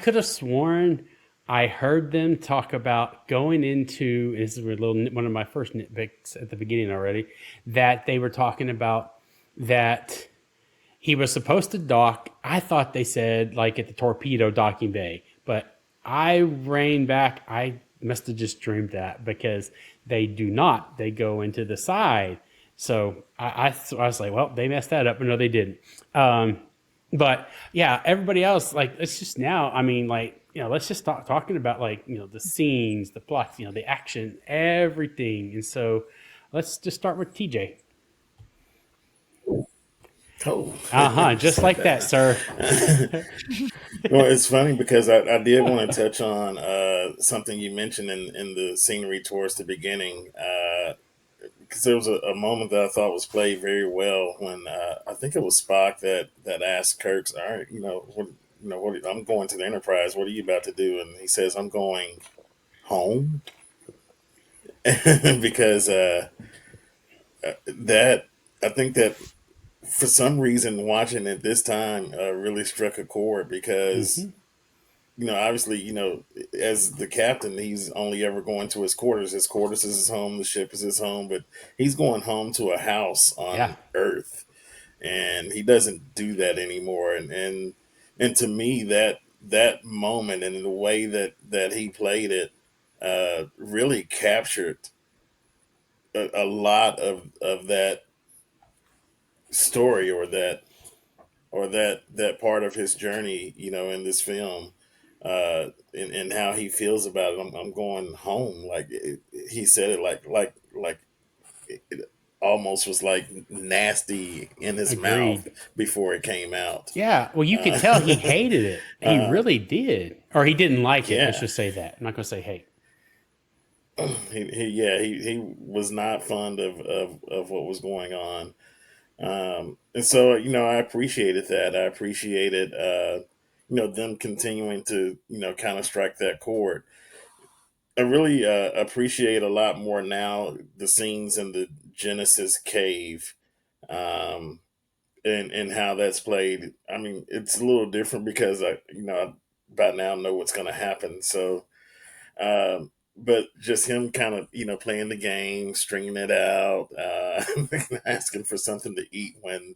could have sworn I heard them talk about going into, this is one of my first nitpicks at the beginning already, that they were talking about that he was supposed to dock. I thought they said like at the torpedo docking bay, but I ran back. I must have just dreamed that, because they do not. They go into the side. So I was like, well, they messed that up. But no, they didn't. But yeah, everybody else, like, it's just now, I mean, like, let's just start talking about like, the scenes, the plots, the action, everything. And so let's just start with TJ. Oh, Just like that, sir. Well, it's funny because I did want to touch on something you mentioned in the scenery towards the beginning. Because there was a moment that I thought was played very well when I think it was Spock that asked Kirk, "All right, what? I'm going to the Enterprise. What are you about to do?" And he says, "I'm going home," because that I think that for some reason watching it this time really struck a chord because. Obviously, as the captain, he's only ever going to his quarters. His quarters is his home. The ship is his home, but he's going home to a house on Earth, and he doesn't do that anymore. And to me, that moment and the way that he played it really captured a lot of that story or that part of his journey, in this film, and how he feels about it. I'm going home. Like he said it, like it almost was like nasty in his mouth Agreed. before it came out. Yeah, well, you could tell he hated it. He really did, or he didn't like it. Let's Yeah, just say that. I'm not going to say hate. he was not fond of what was going on. And so, I appreciated that. I appreciated, them continuing to, kind of strike that chord. I really appreciate a lot more now the scenes in the Genesis cave, um, and how that's played. I mean, it's a little different because I by now know what's going to happen. So, but just him kind of, playing the game, stringing it out, asking for something to eat when,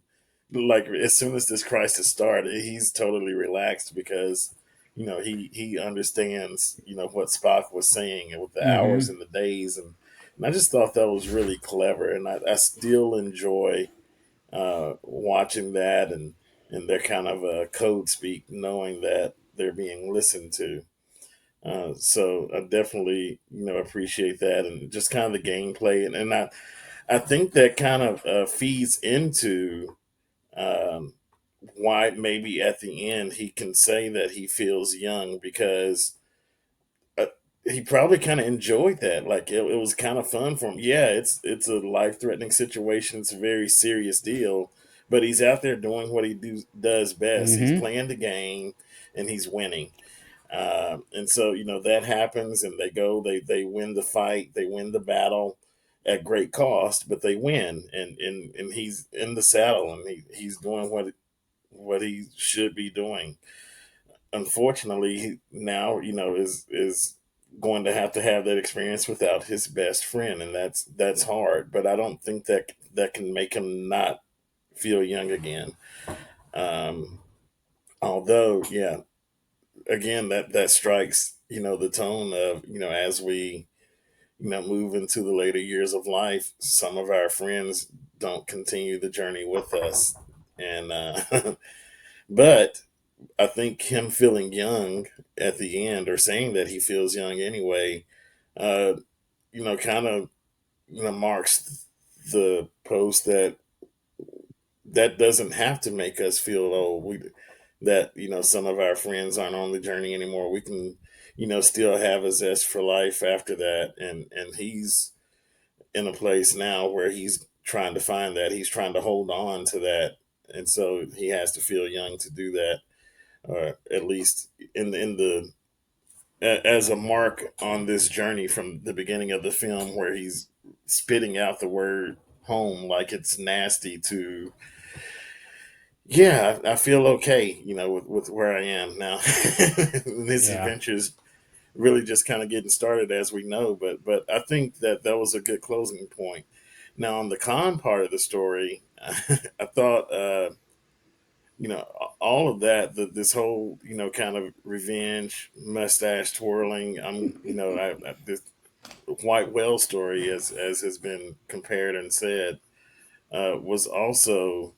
like, as soon as this crisis started, he's totally relaxed because, he understands, what Spock was saying and with the hours Mm-hmm. and the days. And I just thought that was really clever. And I still enjoy watching that and their kind of code speak, knowing that they're being listened to. So I definitely, appreciate that and just kind of the gameplay, and I think that kind of feeds into um, why maybe at the end he can say that he feels young because uh, he probably kind of enjoyed that. Like it was kind of fun for him. Yeah, it's a life threatening situation. It's a very serious deal, but he's out there doing what he does best. He's Mm-hmm. playing the game and he's winning. And so that happens, and they win the fight, they win the battle at great cost, but they win, and he's in the saddle, and he's doing what he should be doing. Unfortunately, he now is going to have that experience without his best friend, and that's hard. But I don't think that can make him not feel young again. Um, Although, yeah, again, that strikes the tone of as we move into the later years of life, some of our friends don't continue the journey with us, and but I think him feeling young at the end, or saying that he feels young anyway, uh, kind of marks the post that doesn't have to make us feel old. That some of our friends aren't on the journey anymore. We can still have a zest for life after that, and he's in a place now where he's trying to find that. He's trying to hold on to that, and so he has to feel young to do that, or at least as a mark on this journey from the beginning of the film, where he's spitting out the word home like it's nasty, to yeah, I feel okay, with where I am now. This Yeah. adventure's really just kind of getting started, as we know. But I think that was a good closing point. Now, on the con part of the story, I thought all of that, this whole kind of revenge, mustache twirling. This white whale story, as has been compared and said, was also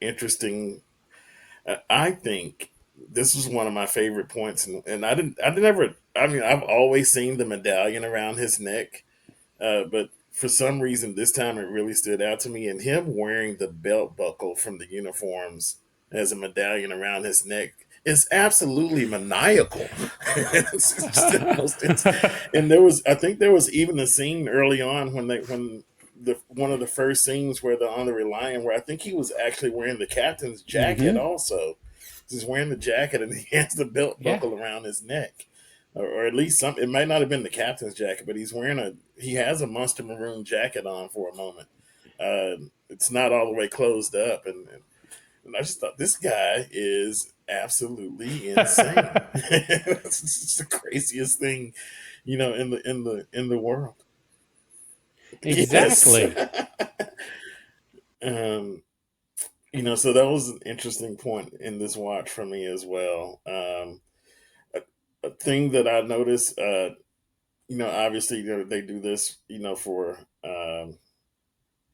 interesting. I think this was one of my favorite points, and I never. I mean, I've always seen the medallion around his neck, but for some reason this time it really stood out to me. And him wearing the belt buckle from the uniforms as a medallion around his neck is absolutely maniacal. It's just the most. And I think there was even a scene early on when the one of the first scenes where they're on the Reliant, where I think he was actually wearing the captain's jacket Mm-hmm. also. He's wearing the jacket and he has the belt Yeah. buckle around his neck, or at least some. It might not have been the captain's jacket, but he has a Monster Maroon jacket on for a moment. It's not all the way closed up, and I just thought this guy is absolutely insane. It's just the craziest thing, in the world. Yes. Exactly. um, so that was an interesting point in this watch for me as well. A, a thing that I noticed, obviously they do this, for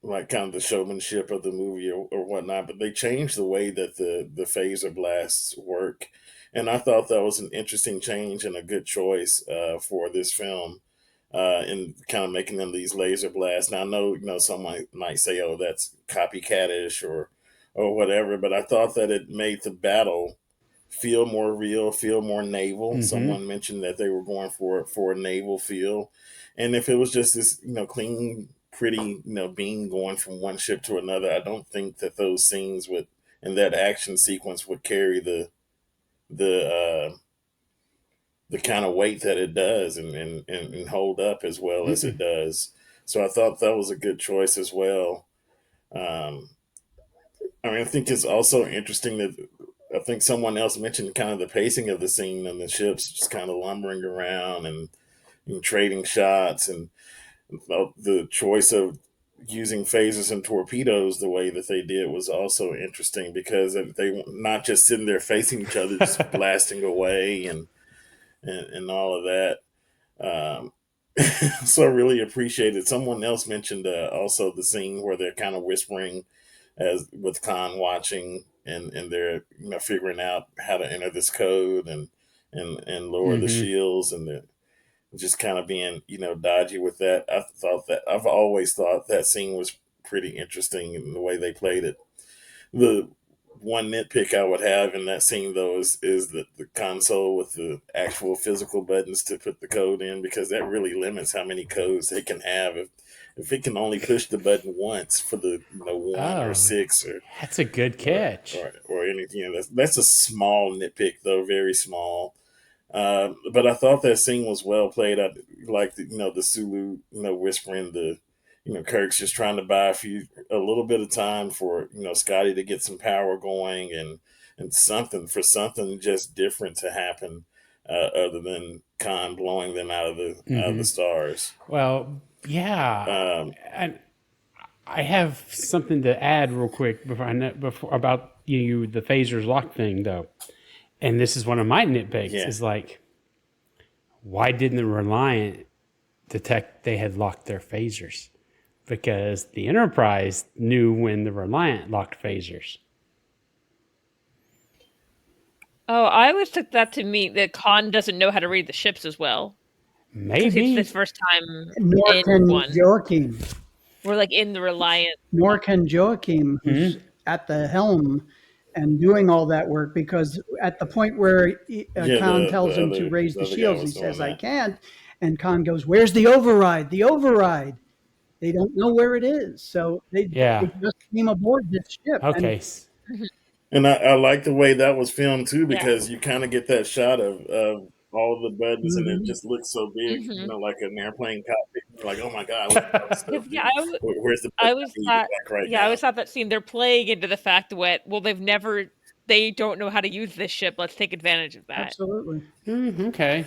like kind of the showmanship of the movie, or whatnot, but they changed the way that the phaser blasts work. And I thought that was an interesting change and a good choice for this film, in kind of making them these laser blasts. Now I know, someone might say, oh, that's copycatish or whatever, but I thought that it made the battle feel more real, feel more naval. Mm-hmm. Someone mentioned that they were going for a naval feel, and if it was just this clean, pretty beam going from one ship to another, I don't think that those scenes would and that action sequence would carry the the kind of weight that it does, and hold up as well as it Mm-mm. does. So I thought that was a good choice as well. Um, I mean, I think it's also interesting that I think someone else mentioned kind of the pacing of the scene, and the ships just kind of lumbering around, and trading shots, and the choice of using phasers and torpedoes the way that they did was also interesting, because they were not just sitting there facing each other, just blasting away, and all of that. Um, so I really appreciated. Someone else mentioned also the scene where they're kind of whispering, as with Khan watching, and they're figuring out how to enter this code, and lower the Mm-hmm. shields, and the just kind of being dodgy with that. I've always thought that scene was pretty interesting in the way they played it. The one nitpick I would have in that scene, though, is the console with the actual physical buttons to put the code in, because that really limits how many codes they can have. If it can only push the button once for the one or Oh, six, that's a good or catch. or anything, that's a small nitpick, though, very small. But I thought that scene was well played. I like the Sulu whispering the Kirk's just trying to buy a little bit of time for Scotty to get some power going, and something just different to happen, other than Khan blowing them out of the stars. Well, yeah, Um, and I have something to add real quick before about the phasers lock thing though, and this is one of my nitpicks. yeah, Is like, why didn't the Reliant detect they had locked their phasers? Because the Enterprise knew when the Reliant locked phasers. Oh, I always took that to mean that Khan doesn't know how to read the ships as well. Because it's Maybe. his first time Nor in can one. Joachim. We're like in the Reliant. Nor can Joachim, who's at the helm and doing all that work, because at the point where yeah. Khan tells him to raise The the other guy shields, he was doing says, "I that. can't." And Khan goes, "Where's the override? The override." They don't know where it is. So they Yeah. just came aboard this ship. And Okay. And I like the way that was filmed too, Yeah. because you kind of get that shot of all the buttons, and it Mhm. just looks so big, Mhm. like an airplane cockpit. You're like, oh my god, look at all the stuff. 'Cause, yeah, Where's the I button always I need thought, back right yeah, I now? always thought that scene they're playing into the fact that they don't know how to use this ship. Let's take advantage of that. absolutely. Okay.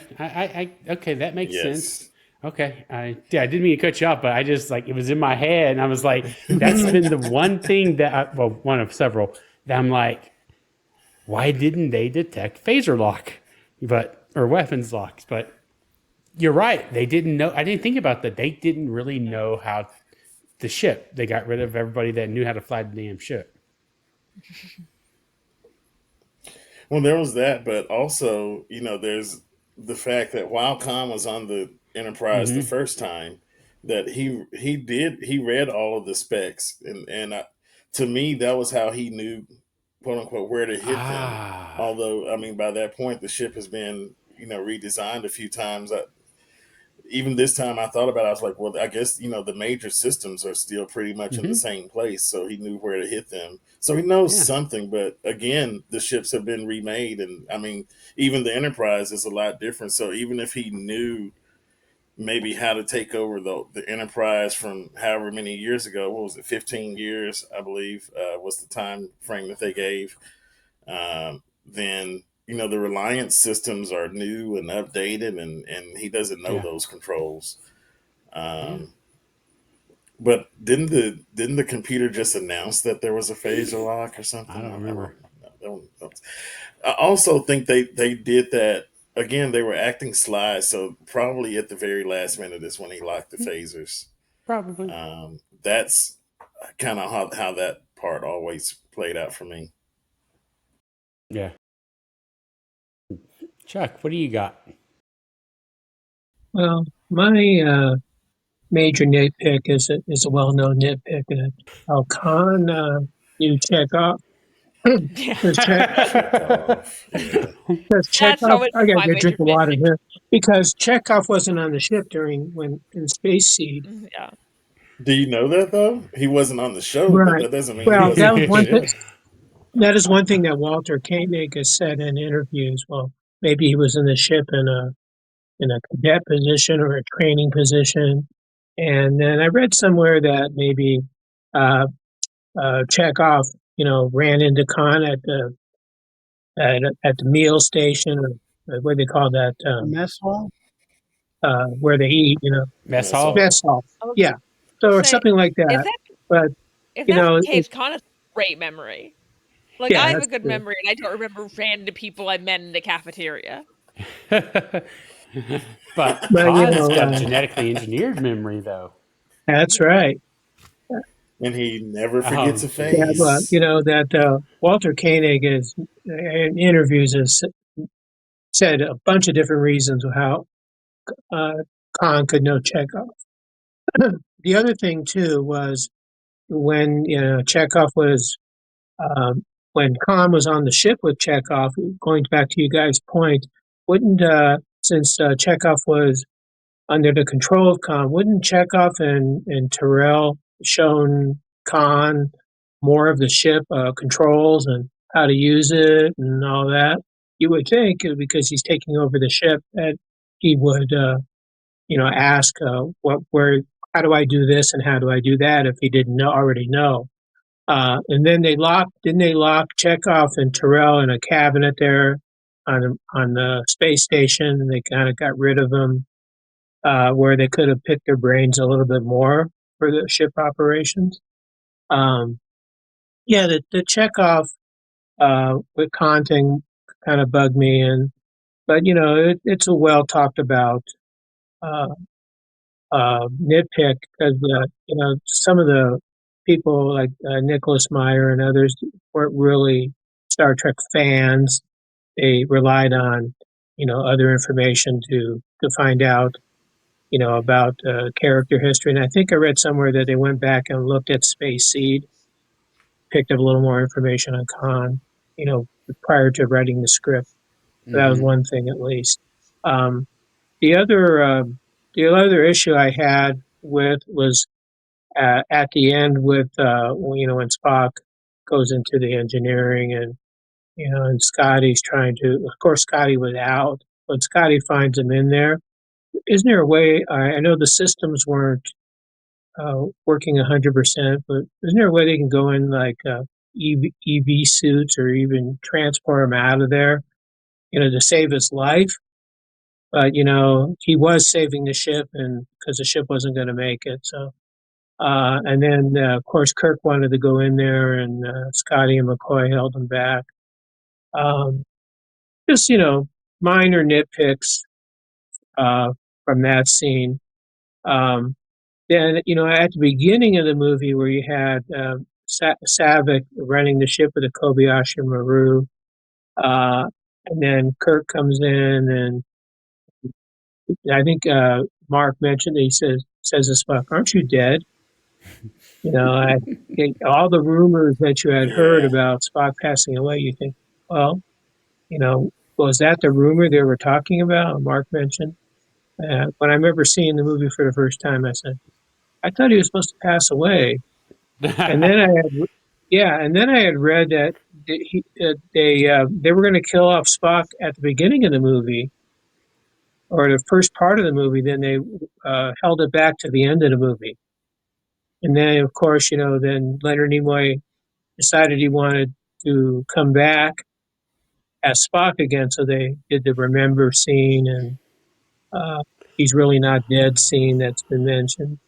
Okay, that makes sense. Yes. Okay. I didn't mean to cut you off, but I just it was in my head, and I was like, that's been the one thing that one of several that I'm like, why didn't they detect phaser lock, or weapons locks? But you're right, they didn't know. I didn't think about that. They didn't really know how the ship. They got rid of everybody that knew how to fly the damn ship. Well, there was that, but also, there's the fact that while Khan was on the Enterprise the first time, that he read all of the specs, and to me that was how he knew, quote unquote, where to hit them. Ah. Although, I mean, by that point the ship has been redesigned a few times. Even this time I thought about it, I was like, well, I guess, the major systems are still pretty much in the same place. So he knew where to hit them. So he knows Yeah. something, but again, the ships have been remade. And I mean, even the Enterprise is a lot different. So even if he knew maybe how to take over the Enterprise from however many years ago, what was it, 15 years, I believe, was the time frame that they gave, then the Reliance systems are new and updated, and he doesn't know Yeah. those controls. Yeah. But didn't the computer just announce that there was a phaser lock or something? I don't remember. I also think they did that again. They were acting sly, so probably at the very last minute is when he locked the phasers. Probably. That's kind of how that part always played out for me. Yeah. Chuck, what do you got? Well, my major nitpick is a well-known nitpick. How Khan knew Chekhov. Yeah. Because Yeah. That's Chekhov, always I gotta my get a major drink of water nitpick. here. Because Chekhov wasn't on the ship when in Space Seed. Yeah. Do you know that though? He wasn't on the show, but Right. that doesn't mean he Well, wasn't that was on the one thing. ship. That is one thing that Walter Koenig has said in interviews. Well, maybe he was in the ship in a cadet position or a training position. And then I read somewhere that maybe uh, Chekhov, ran into Khan at the meal station, or what do they call that, The mess hall. where they eat, Mess That's hall? mess all. hall. I was Yeah, so gonna or say, something like if that. that But if that's the it, case, Khan has great memory. Like, yeah, I have a that's good true. memory, and I don't remember random people I met in the cafeteria. But But Khan's got genetically engineered memory, though. that's right. And he never forgets a Yeah, but face. that Walter Koenig is in interviews has said a bunch of different reasons of how uh, Khan could know Chekhov. The other thing too was when Chekhov was when Khan was on the ship with Chekhov. Going back to you guys' point, wouldn't since Chekhov was under the control of Khan, wouldn't Chekhov and Terrell shown Khan more of the ship controls and how to use it and all that? You would think because he's taking over the ship that he would, ask what where how do I do this and how do I do that if he didn't already know. And then didn't they lock Chekhov and Terrell in a cabinet there on the space station, and they kind of got rid of them where they could have picked their brains a little bit more for the ship operations. Um, yeah, the Chekhov with Conting kind of bugged me, but it's a well talked about uh, nitpick because some of the people like Nicholas Meyer and others weren't really Star Trek fans. They relied on other information to find out about character history. And I think I read somewhere that they went back and looked at Space Seed, picked up a little more information on Khan, prior to writing the script. So that was Mm-hmm. one thing at least. Um, the other issue I had with was at the end with when Spock goes into the engineering and Scotty's trying to. Of course, Scotty was out, but Scotty finds him in there. Isn't there a way? I know the systems weren't working 100%, but isn't there a way they can go in like EV suits or even transport him out of there, to save his life? But he was saving the ship, and because the ship wasn't going to make it, so. And then, of course, Kirk wanted to go in there, and Scotty and McCoy held him back. Um, just minor nitpicks from that scene. Um, then at the beginning of the movie, where you had Savick running the ship with the Kobayashi Maru, and then Kirk comes in, and I think Mark mentioned that he says to Spock, "Aren't you dead?" I think all the rumors that you had heard Yeah. about Spock passing away, you think, well, was that the rumor they were talking about? Mark mentioned. When I remember seeing the movie for the first time, I said, I thought he was supposed to pass away. And then I had read that they were going to kill off Spock at the beginning of the movie, or the first part of the movie. Then they held it back to the end of the movie. And then, of course, then Leonard Nimoy decided he wanted to come back as Spock again, so they did the remember scene and uh, he's really not dead scene that's been mentioned.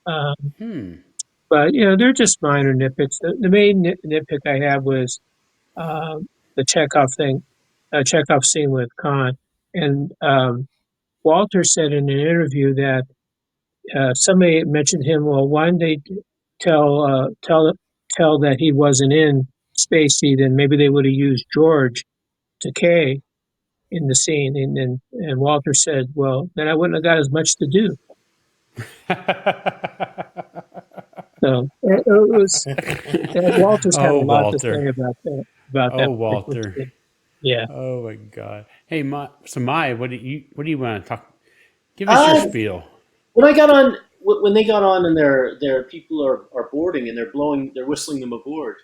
Um, Hmm. but they're just minor nitpicks. The main nitpick I had was the Chekhov scene with Khan, and Walter said in an interview that somebody mentioned him. Well, why didn't they tell that he wasn't in Space Seed, and maybe they would have used George Takei in the scene. And Walter said, well, then I wouldn't have got as much to do. So it was Walter's had a Oh, lot to say Walter. about that Oh, particular Walter. scene. Yeah. Oh my God. Hey, Maya, what do you want to talk? Give us your Uh, spiel. when they got on, and their people are boarding, and they're whistling them aboard,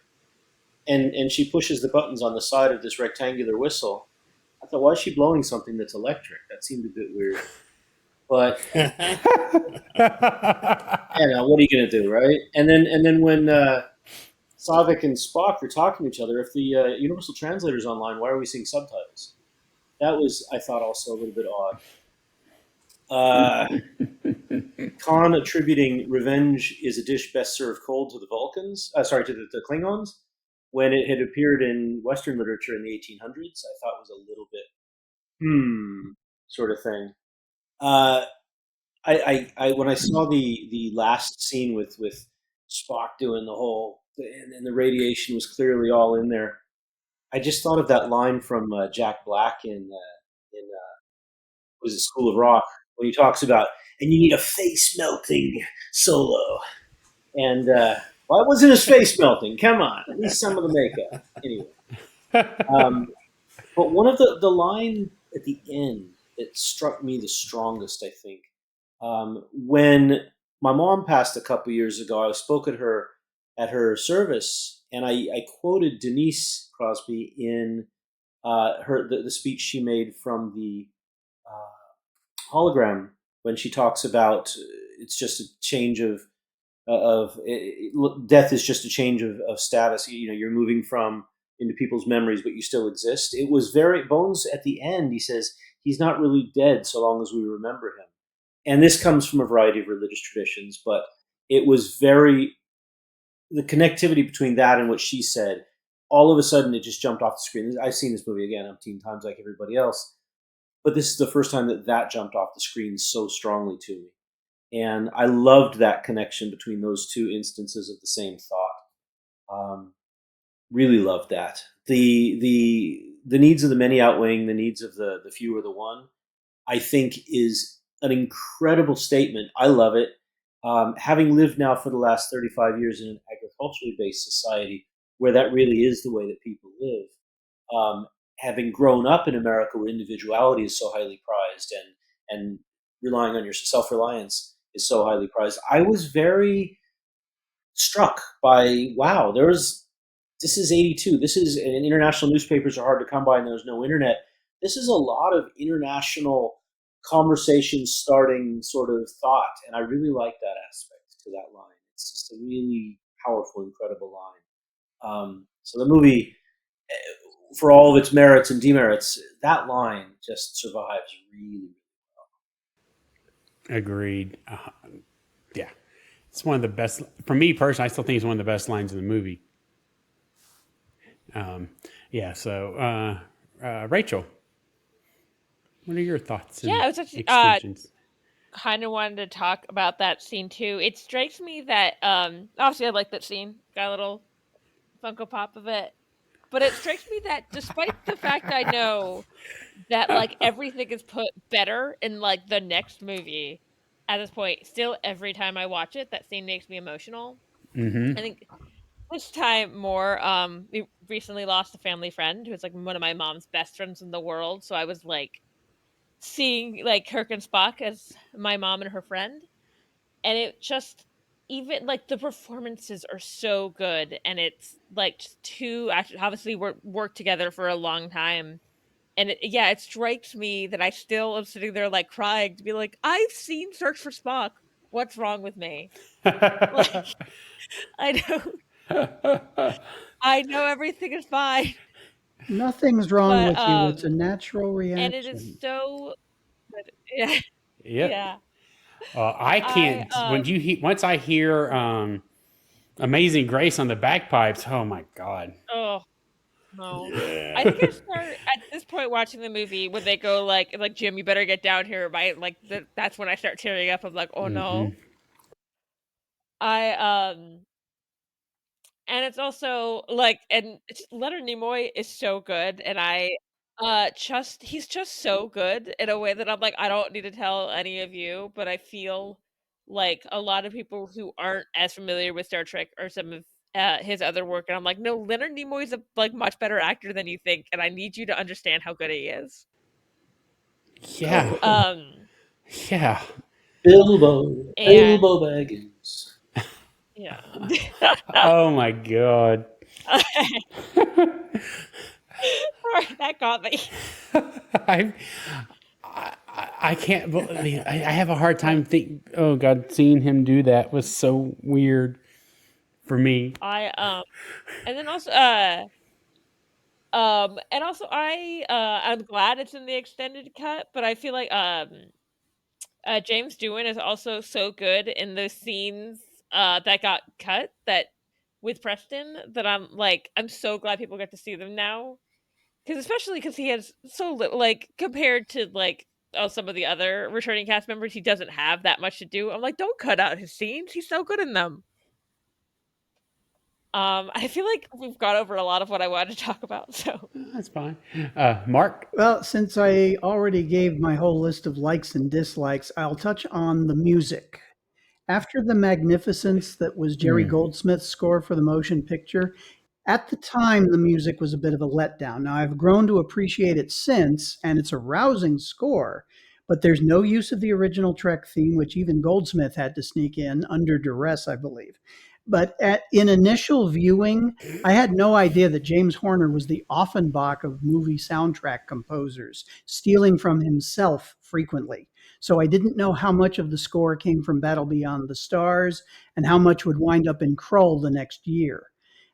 and she pushes the buttons on the side of this rectangular whistle. I thought, why is she blowing something that's electric? That seemed a bit weird. But what are you gonna do, right? And then when Savik and Spock are talking to each other, if the Universal Translator's online, why are we seeing subtitles? That was, I thought, also a little bit odd. Khan attributing revenge is a dish best served cold to the Vulcans, to the Klingons, when it had appeared in Western literature in the 1800s, I thought was a little bit sort of thing. Uh, I when I saw the last scene with Spock doing the whole, and the radiation was clearly all in there. I just thought of that line from Jack Black in was it School of Rock, when he talks about, and you need a face melting solo, and well, it wasn't his face melting. Come on, at least some of the makeup. Anyway, but one of the line at the end that struck me the strongest, I think, when my mom passed a couple years ago, I spoke at her service, and I quoted Denise Crosby in the speech she made from the hologram when she talks about it's just a change death is just a change of status. You're moving from into people's memories, but you still exist. It was very Bones at the end. He says he's not really dead so long as we remember him. And this comes from a variety of religious traditions, but it was very the connectivity between that and what she said. All of a sudden, it just jumped off the screen. I've seen this movie again umpteen times, like everybody else, but this is the first time that jumped off the screen so strongly to me. And I loved that connection between those two instances of the same thought. Really loved that. The needs of the many outweighing the needs of the few or the one, I think, is an incredible statement. I love it. Having lived now for the last 35 years in an agriculturally based society where that really is the way that people live, having grown up in America where individuality is so highly prized and relying on your self-reliance is so highly prized, I was very struck by, wow, this is 82. This is, and international newspapers are hard to come by and there's no internet. This is a lot of international conversation starting sort of thought. And I really like that aspect to that line. It's just a really powerful, incredible line. So the movie, for all of its merits and demerits, that line just survives really well. Agreed. Yeah. It's one of the best, for me personally, I still think it's one of the best lines in the movie. So Rachel, what are your thoughts? Yeah, I was actually extensions? kind of wanted to talk about that scene too. It strikes me that obviously I like that scene. Got a little Funko Pop of it. But it strikes me that despite the fact I know that like everything is put better in like the next movie at this point, still every time I watch it, that scene makes me emotional. Mm-hmm. I think this time more, we recently lost a family friend who's like one of my mom's best friends in the world. So I was like seeing like Kirk and Spock as my mom and her friend. And it just, even like the performances are so good. And it's like just two, actually, obviously, worked together for a long time. And it strikes me that I still am sitting there like crying to be like, I've seen Search for Spock. What's wrong with me? Like, I I know everything is fine. Nothing's wrong But with you. It's a natural and it is reaction. so good. Yeah. Yep. Yeah. I I can't. Once I hear "Amazing Grace" on the bagpipes, oh my god! oh no. I think I Yeah. start at this point watching the movie when they go like Jim, you better get down here by like that's when I start tearing up. I'm like, oh Mm-hmm. no. I and it's also like, and Leonard Nimoy is so good, and I just he's just so good in a way that I'm like, I don't need to tell any of you, but I feel like a lot of people who aren't as familiar with Star Trek or some of his other work, and I'm like, no, Leonard Nimoy is a like much better actor than you think, and I need you to understand how good he is. Yeah, Um, yeah. Bilbo and Baggins. yeah. Oh my god! Sorry, that got me. I, I can't believe I have a hard time oh god, seeing him do that was so weird for me. And then also and also I'm glad it's in the extended cut, but I feel like James Doohan is also so good in those scenes that got cut that with Preston that I'm so glad people get to see them now. Cuz especially cuz he has so little, like compared to like some of the other returning cast members, he doesn't have that much to do. I'm like, don't cut out his scenes. He's so good in them. I feel like we've gone over a lot of what I wanted to talk about, so That's fine. Mark. Well, since I already gave my whole list of likes and dislikes, I'll touch on the music. After the magnificence that was Jerry Mm. Goldsmith's score for the motion picture, at the time the music was a bit of a letdown. Now I've grown to appreciate it since, and it's a rousing score, but there's no use of the original Trek theme, which even Goldsmith had to sneak in under duress, I believe. But in initial viewing, I had no idea that James Horner was the Offenbach of movie soundtrack composers, stealing from himself frequently. So I didn't know how much of the score came from Battle Beyond the Stars and how much would wind up in Krull the next year.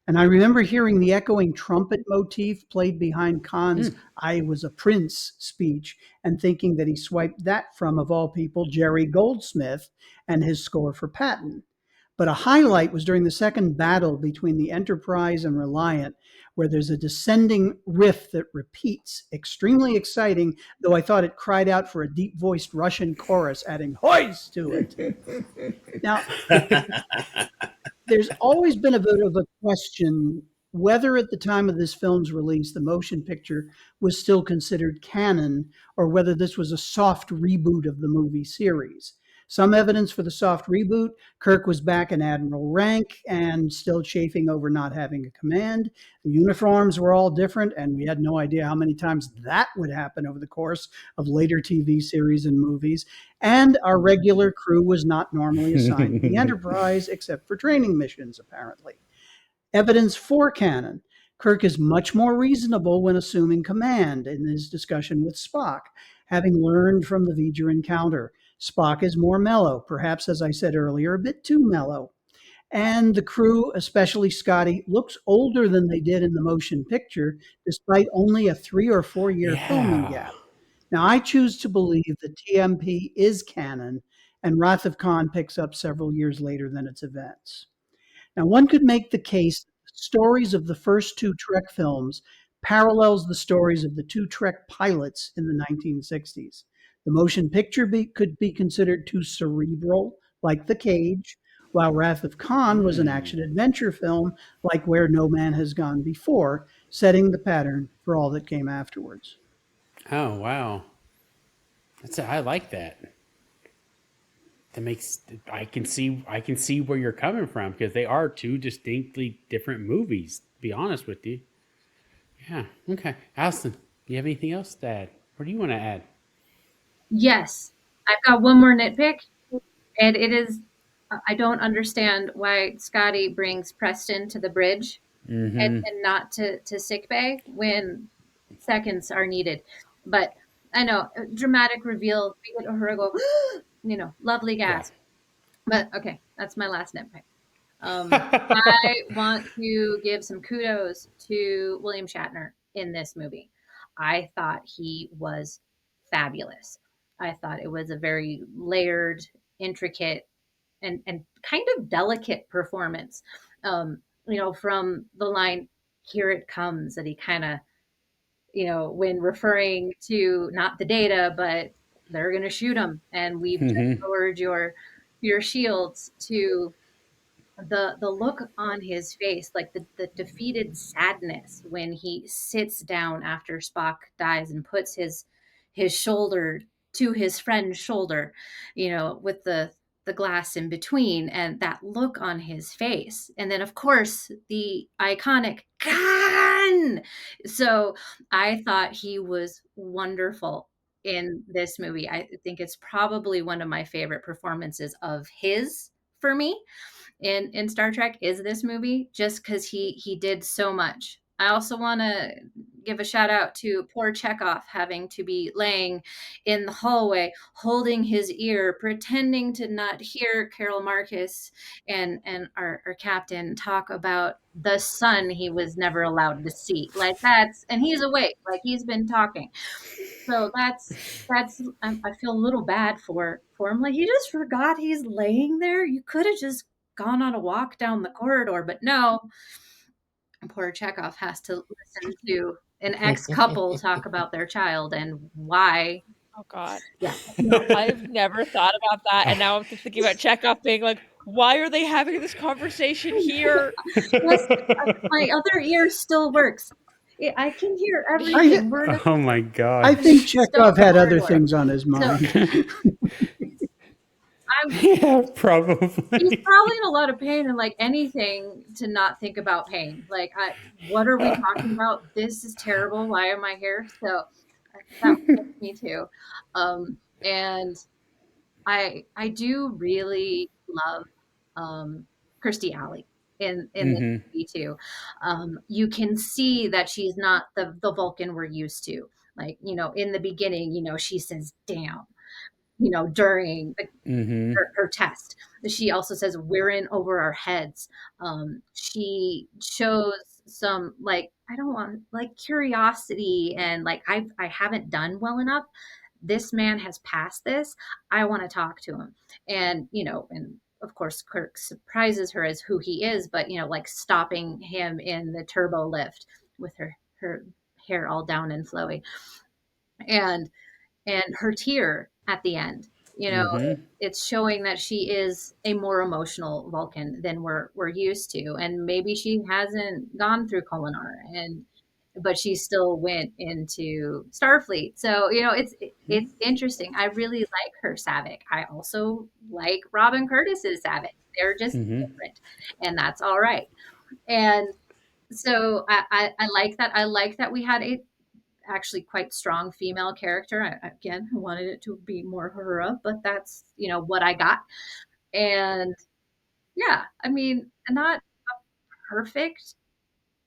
And I remember hearing the echoing trumpet motif played behind Khan's I Was a Prince speech and thinking that he swiped that from, of all people, Jerry Goldsmith and his score for Patton. But a highlight was during the second battle between the Enterprise and Reliant, where there's a descending riff that repeats. Extremely exciting, though I thought it cried out for a deep voiced Russian chorus adding hoist to it. Now, there's always been a bit of a question whether at the time of this film's release the motion picture was still considered canon or whether this was a soft reboot of the movie series. Some evidence for the soft reboot: Kirk was back in admiral rank and still chafing over not having a command. The uniforms were all different, and we had no idea how many times that would happen over the course of later TV series and movies. And our regular crew was not normally assigned to the Enterprise, except for training missions, apparently. Evidence for canon: Kirk is much more reasonable when assuming command in his discussion with Spock, having learned from the V'ger encounter. Spock is more mellow, perhaps, as I said earlier, a bit too mellow. And the crew, especially Scotty, looks older than they did in the motion picture, despite only a 3 or 4 year filming Yeah. gap. Now, I choose to believe that TMP is canon, and Wrath of Khan picks up several years later than its events. Now, one could make the case that the stories of the first two Trek films parallels the stories of the two Trek pilots in the 1960s. The motion picture could be considered too cerebral, like The Cage, while Wrath of Khan was an action adventure film, like Where No Man Has Gone Before, setting the pattern for all that came afterwards. Oh wow, I like that. That makes I can see where you're coming from because they are two distinctly different movies. To be honest with you. Yeah. Okay. Allison, do you have anything else to add? What do you want to add? Yes, I've got one more nitpick, and it is I don't understand why Scotty brings Preston to the bridge Mm-hmm. and not to sick bay when seconds are needed. But I know, dramatic reveal, we get her go, lovely Yeah. gasp. But okay, that's my last nitpick. I want to give some kudos to William Shatner in this movie. I thought he was fabulous. I thought it was a very layered, intricate, and kind of delicate performance. From the line "Here it comes," that he kind of, when referring to not the data, but they're going to shoot him, and we've just Mm-hmm. lowered your shields, to the look on his face, like the defeated sadness when he sits down after Spock dies and puts his shoulder to his friend's shoulder, with the glass in between, and that look on his face. And then of course the iconic Khan. So I thought he was wonderful in this movie. I think it's probably one of my favorite performances of his, for me, in Star Trek, is this movie, just because he did so much. I also want to give a shout out to poor Chekhov, having to be laying in the hallway, holding his ear, pretending to not hear Carol Marcus and our captain talk about the sun he was never allowed to see. Like, and he's awake, like he's been talking. So that's I feel a little bad for him. Like, he just forgot he's laying there. You could have just gone on a walk down the corridor, but no. Poor Chekhov has to listen to an ex-couple talk about their child and why. Oh God. Yeah. I've never thought about that, and now I'm just thinking about Chekhov being like, "Why are they having this conversation here?" Yes, my other ear still works. I can hear I, everything. We're Oh my I god. think just Chekhov the had other corridor. things on his So mind. I'm Yeah, he's probably. probably in a lot of pain, and like anything to not think about pain. Like, what are we talking about? This is terrible. Why am I here? So that was me too. And I do really love Kirstie Alley in this Mm-hmm. movie too. You can see that she's not the Vulcan we're used to. Like, in the beginning, she says "damn," during Mm-hmm. her test. She also says we're in over our heads. She shows some, like, I don't want, like, curiosity, and like, I haven't done well enough. This man has passed this. I want to talk to him. And and of course Kirk surprises her as who he is, but like stopping him in the turbo lift with her hair all down and flowy, and her tear at the end. Mm-hmm. It's showing that she is a more emotional Vulcan than we're used to, and maybe she hasn't gone through Kolinar, and but she still went into Starfleet. So it's interesting. I really like her Savick. I also like Robin Curtis's Savick. They're just Mm-hmm. different, and that's all right. And so I like that. I like that we had a actually quite strong female character. Again, I wanted it to be more Uhura, but that's what I got. And yeah, I mean, not a perfect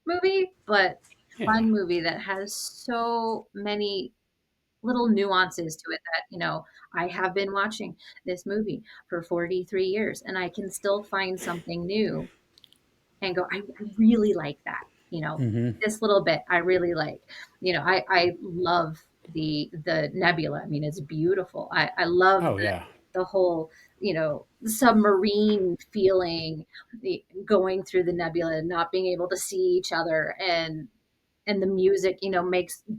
movie, but a Yeah. fun movie that has so many little nuances to it that I have been watching this movie for 43 years, and I can still find something new and go, I really like that. Mm-hmm. This little bit I really like. I love the nebula. I mean, it's beautiful. I love Oh yeah. the whole, submarine feeling, going through the nebula and not being able to see each other, and the music,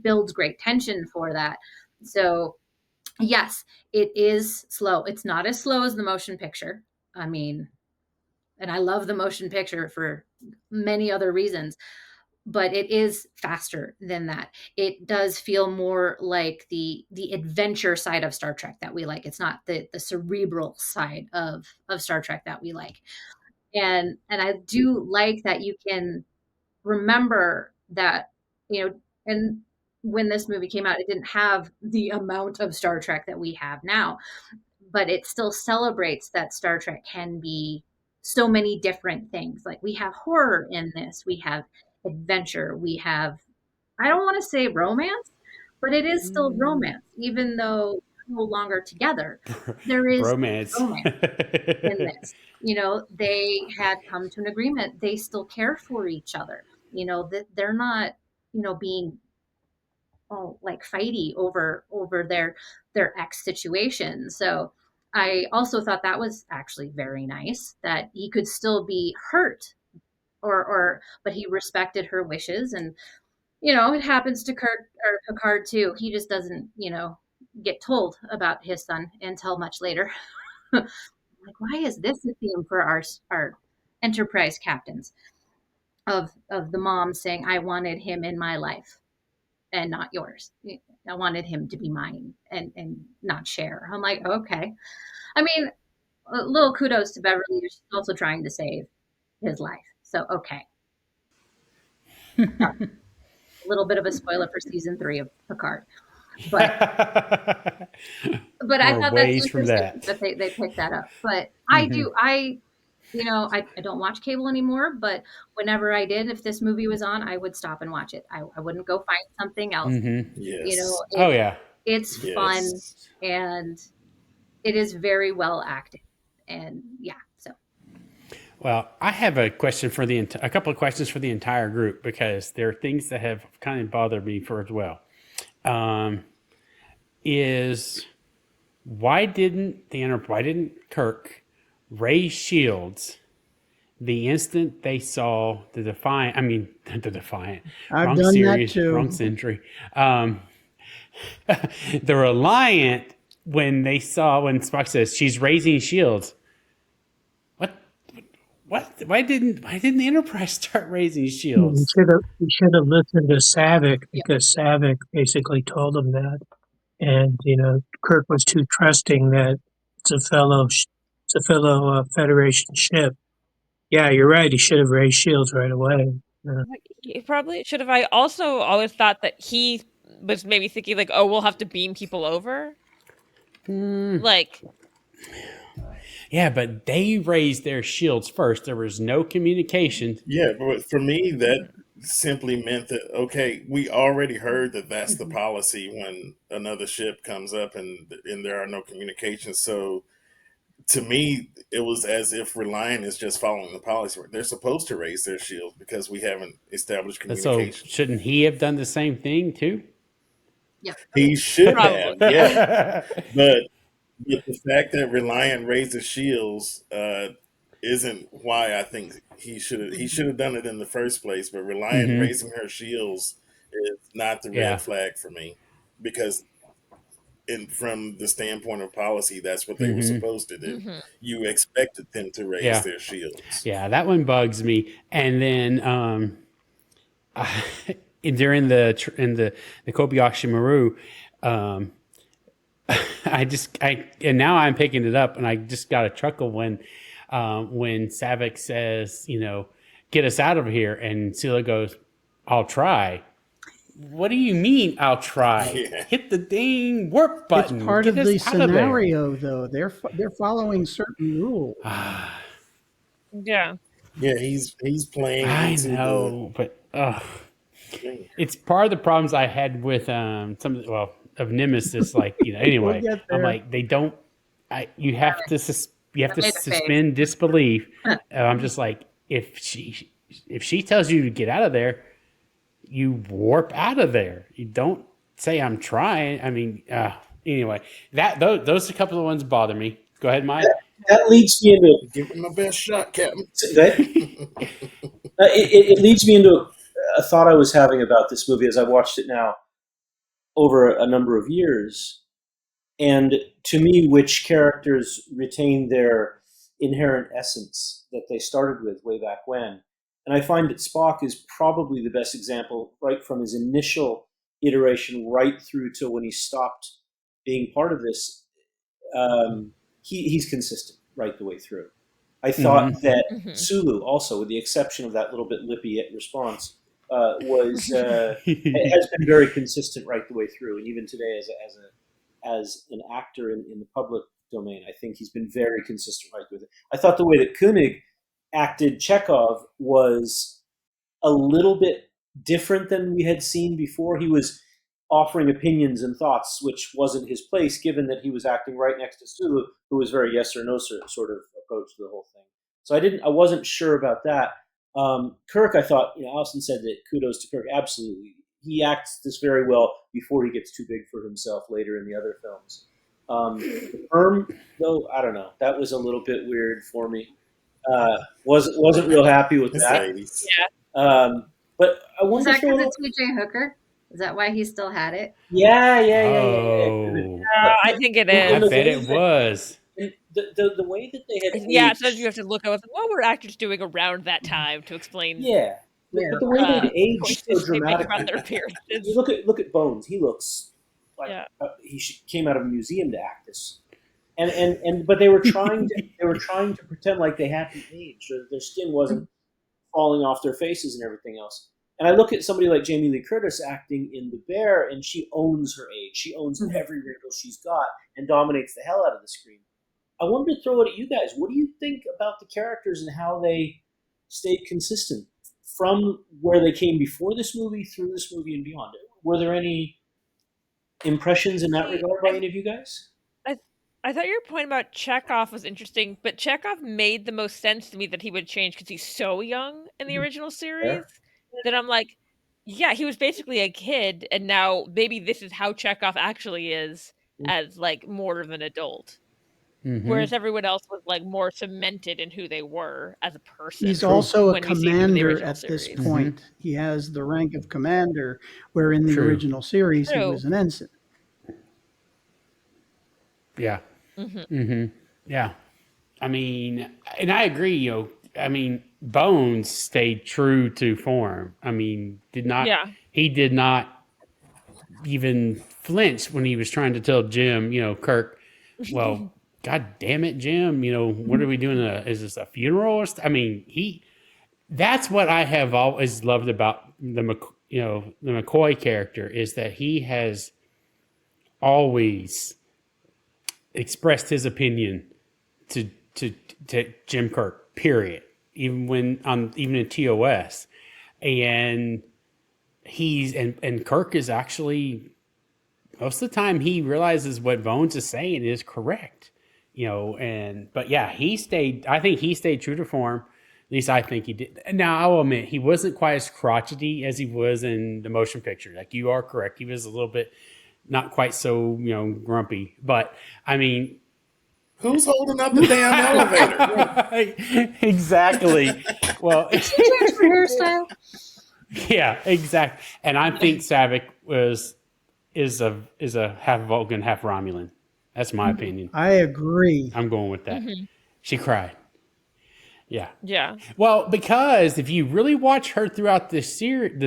builds great tension for that. So yes, it is slow. It's not as slow as the motion picture. I mean, and I love the motion picture for many other reasons, but it is faster than that. It does feel more like the adventure side of Star Trek that we like. It's not the cerebral side of Star Trek that we like. And I do like that you can remember that, and when this movie came out, it didn't have the amount of Star Trek that we have now, but it still celebrates that Star Trek can be so many different things. Like, we have horror in this, we have adventure, we have, I don't want to say romance, but it is still romance, even though they're no longer together. There is Bromance. romance in this. They had come to an agreement. They still care for each other. That they're not, being like fighty over their ex situation. So I also thought that was actually very nice that he could still be hurt, or but he respected her wishes. And it happens to Kirk or Picard too. He just doesn't get told about his son until much later. Like, why is this a theme for our Enterprise captains, of the mom saying, I wanted him in my life and not yours. I wanted him to be mine, and not share. I'm like, okay. I mean, a little kudos to Beverly. She's also trying to save his life. So, okay. Sorry. A little bit of a spoiler for season 3 of Picard. But I We're thought that's ways from interesting that. that they picked that up. But I do, I don't watch cable anymore, but whenever I did, if this movie was on, I would stop and watch it. I wouldn't go find something else. Mm-hmm. Yes. Oh yeah. It's fun, Yes. and it is very well acted. And yeah, so Well, I have a question for a couple of questions for the entire group, because there are things that have kind of bothered me for as well. Is why didn't Kirk raise shields the instant they saw the Defiant? I mean, the Defiant. I've Wrong done that series, too. wrong century. The Reliant, when Spock says she's raising shields. What? Why didn't the Enterprise start raising You shields? should have listened to Savick, yeah. because Savick basically told him that, and Kirk was too trusting that it's a fellow Federation ship. Yeah, you're right. He should have raised shields right away. Like, he probably should have. I also always thought that he was maybe thinking like, oh, we'll have to beam people over. Like, Yeah, but they raised their shields first. There was no communication. Yeah, but for me, simply meant that, okay, we already heard that that's the policy when another ship comes up and there are no communications. So to me, it was as if Reliant is just following the policy. They're supposed to raise their shields because we haven't established So communication. shouldn't he have done the same thing too? Yep. He should Probably, have, yeah. yeah. But the fact that Reliant raised his shields isn't why I think he should have done it in the first place. But Reliant Hmm. raising her shields is not the Yeah. red flag for me, because from the standpoint of policy, that's what they were Hmm. supposed to do. Hmm. You expected them to raise Yeah. their shields. Yeah. That one bugs me. And then during the Kobayashi Maru, um, and now I'm picking it up, and I just got a chuckle when Savick says, get us out of here, and Sela goes, "I'll try." What do you mean, I'll try? Yeah. Hit the dang warp It's button. part Get of us the out of there. scenario, though. They're following certain rules. Yeah. Yeah, he's playing I into know, but the thing. it's part of the problems I had with of Nemesis. Like, We'll anyway, get I'm there. like, they don't. You have to Made a face. suspend disbelief. I'm just like, if she tells you to get out of there, you warp out of there. You don't say I'm trying. I mean, anyway, those a couple of ones bother me. Go ahead, Mike. That leads me into Give him my best shot, Captain. go ahead. It leads me into a thought I was having about this movie as I watched it now over a number of years. And to me, which characters retain their inherent essence that they started with way back when. And I find that Spock is probably the best example, right from his initial iteration right through to when he stopped being part of this. He's consistent right the way through. I thought that Hmm. Sulu also, with the exception of that little bit lippy response, has been very consistent right the way through, and even today as an actor in the public domain, I think he's been very consistent right with it. I thought the way that Koenig acted Chekhov was a little bit different than we had seen before. He was offering opinions and thoughts, which wasn't his place, given that he was acting right next to Sulu, who was very yes or no sort of approach to the whole thing. So I wasn't sure about that. Kirk, I thought, Allison said that kudos to Kirk. Absolutely, he acts this very well before he gets too big for himself later in the other films. Perm, though, I don't know. That was a little bit weird for me. Wasn't real happy with It's that. 80s. But I Is wonder that if because it's T.J. Hooker? Is that why he still had it? yeah. Oh, I think it I is. bet it was. And the way that they had Yeah, aged, sometimes you have to look at what were actors doing around that time to explain yeah, but the way they'd aged so choices they make about dramatically. their You appearances. look at Bones. He looks like Yeah. came out of a museum to act this. But they were trying to pretend like they hadn't aged. Their skin wasn't falling off their faces and everything else. And I look at somebody like Jamie Lee Curtis acting in The Bear, and she owns her age. She owns every wrinkle she's got and dominates the hell out of the screen. I wanted to throw it at you guys. What do you think about the characters and how they stayed consistent from where they came before this movie through this movie and beyond? Were there any impressions in that See, regard by any of you guys? I thought your point about Chekhov was interesting, but Chekhov made the most sense to me that he would change because he's so young in the original series that I'm like, yeah, he was basically a kid, and now maybe this is how Chekhov actually is as like more of an adult. Mm-hmm. Whereas everyone else was like more cemented in who they were as a person. He's also a when we see him in the commander original at this series. point. He has the rank of commander, where in the True. original series he True. was an ensign. Yeah. Mm-hmm. Mm-hmm. Yeah. I mean, and I agree, I mean, Bones stayed true to form. I mean, he did not even flinch when he was trying to tell Jim, Kirk, well, God damn it, Jim, what are we doing? Is this a funeral? I mean, that's what I have always loved about the McCoy character, is that he has always expressed his opinion to Jim Kirk, period. Even in TOS, and and Kirk is actually, most of the time he realizes what Bones is saying is correct, but yeah, I think he stayed true to form. At least I think he did. Now, I'll admit, he wasn't quite as crotchety as he was in the motion picture. Like, you are correct. He was a little bit not quite so, grumpy. But, I mean, Who's holding up the damn elevator? exactly. Well, Did she change her hairstyle? yeah, exactly. And I think Savick is a half Vulcan, half Romulan. That's my opinion. I agree. I'm going with that. She cried. Yeah. Yeah. Well, because if you really watch her throughout this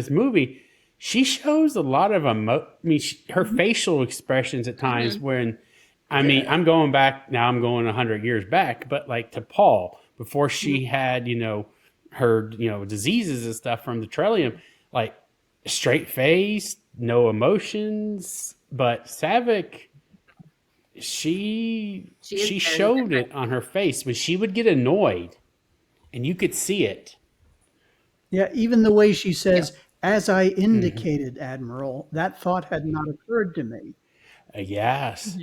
movie, she shows a lot of her facial expressions at times when, I'm going back now. I'm going 100 years back, but like to Paul before she had her diseases and stuff from the Trillium, like straight face, no emotions. But Savick, she showed it on her face when she would get annoyed. And you could see it. Yeah, even the way she says, as I indicated, Admiral, that thought had not occurred to me. Yes.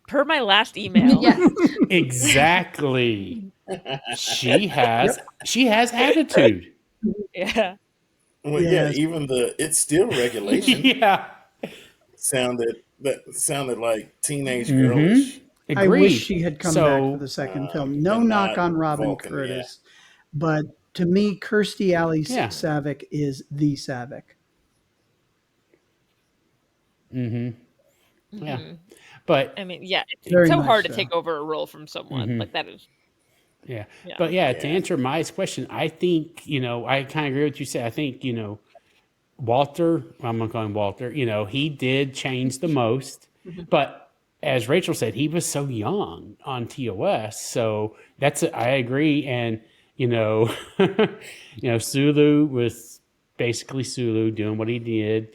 Per my last email. Yes. Exactly. She has attitude. Yeah. Well, Yes. yeah, even the it's still regulation Yeah. sounded like teenage girlish. I Agreed. wish she had come back for the second film. No and knock not on Robin Vulcan, Curtis, but to me, Kirstie Alley Yeah. Savick is the Savick. Yeah. But I mean, yeah, it's Very so much hard to so. take over a role from someone. Like, that is. yeah. Yeah. But yeah, to answer Mai's question, I think, I kind of agree with what you said. I think, Walter, I'm going to call him Walter, he did change the most. But as Rachel said, he was so young on TOS. So I agree. And, Sulu was basically Sulu doing what he did,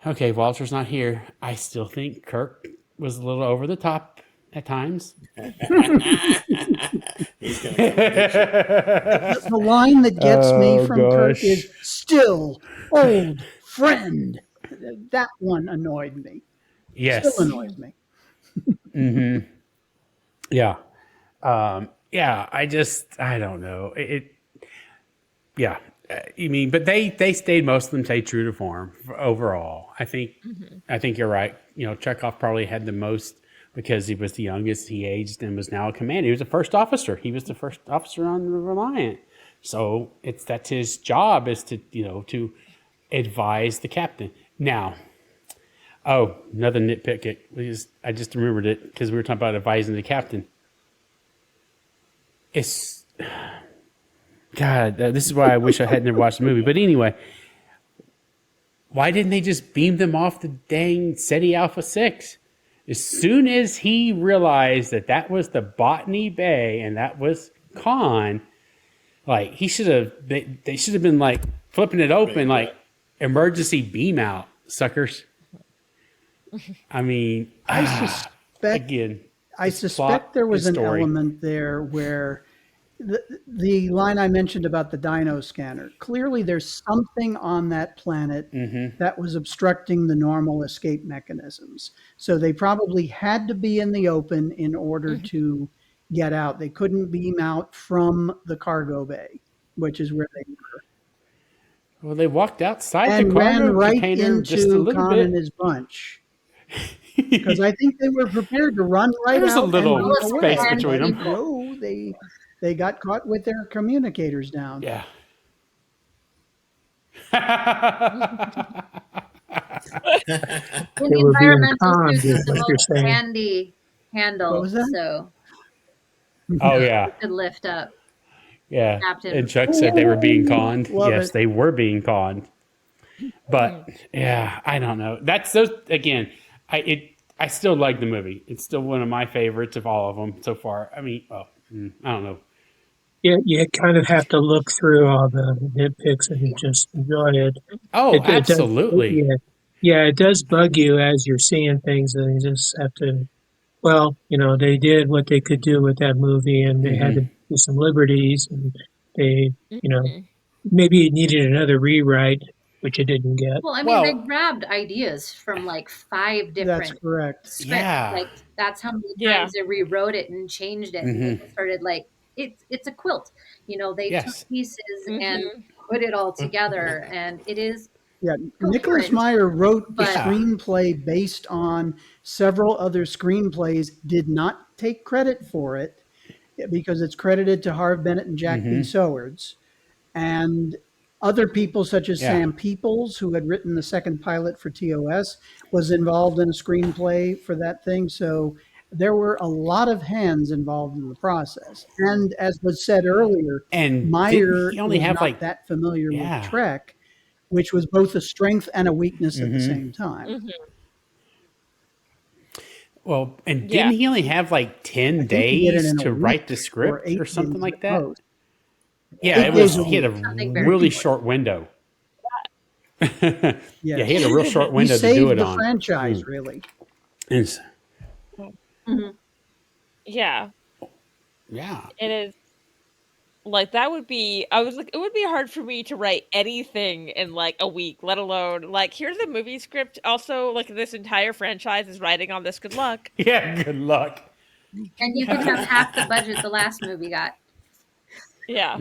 Okay, Walter's not here. I still think Kirk was a little over the top at times. He's gonna come get you. The line that gets me Oh, from Kirk gosh. is still old friend. That one annoyed me. Yes. Still annoys me. Yeah. Yeah. I don't know. Yeah. But they stayed, most of them stayed true to form overall. I think you're right. Chekhov probably had the most because he was the youngest. He aged and was now a commander. He was the first officer. He was the first officer on the Reliant. So that's his job, is to to advise the captain. Now, another nitpick. I just remembered it because we were talking about advising the captain. It's God. This is why I wish I had never watched the movie. But anyway, why didn't they just beam them off the dang SETI Alpha 6? As soon as he realized that was the Botany Bay and that was Khan, like they should have been like flipping it open, like emergency beam out, suckers. I mean, I suspect there was an element there where the line I mentioned about the dino scanner, clearly there's something on that planet that was obstructing the normal escape mechanisms. So they probably had to be in the open in order to get out. They couldn't beam out from the cargo bay, which is where they were. Well, they walked outside and the cargo ran right container just a into little Khan bit. and his bunch. Because I think they were prepared to run right There's out. a little and run away. space between them. No, they got caught with their communicators down. Yeah. In They the were being environmental conned, suits is with the what you're most saying. handy handle, What was that? so Oh yeah, it could lift up. yeah. Captain. And Chuck said they were being conned. Love Yes, it. they were being conned. But yeah, I don't know. That's those again. I still like the movie. It's still one of my favorites of all of them so far. I mean, I don't know. Yeah, you kind of have to look through all the nitpicks and just enjoy it. Oh, It does, absolutely. yeah, it does bug you as you're seeing things, and you just have to. Well, they did what they could do with that movie, and they had to do some liberties, and they, maybe it needed another rewrite, which it didn't get. Well, I mean, they Well, grabbed ideas from like 5 That's different correct. scripts. yeah. Like that's how many Yeah. times they rewrote it and changed it, and they Hmm. just started like it's a quilt. They took Yes. pieces and Hmm. put it all together, and it is Yeah, Nicholas coherent, Meyer wrote the but Yeah. screenplay based on several other screenplays, did not take credit for it because it's credited to Harv Bennett and Jack B. Hmm. Sowards. And other people, such as Yeah. Sam Peoples, who had written the second pilot for TOS, was involved in a screenplay for that thing. So there were a lot of hands involved in the process. And as was said earlier, And didn't Meyer he only was have not like, that familiar with yeah. Trek, which was both a strength and a weakness at the Hmm. same time. Hmm. Well, and Yeah. didn't he only have like I 10 think he did it days in a to write the week or script or 8 something days at like that? most. Yeah, 8 days a he had a week. something very really short. short window. Yeah, he had Yes. a real short He window to do saved it the on. franchise, really. It's- Mhm. Yeah. yeah. It is like that would be I was like it would be hard for me to write anything in like a week, let alone like here's a movie script. Also, like this entire franchise is riding on this. Good luck. Yeah, good luck. And you can have half the budget the last movie got. Yeah.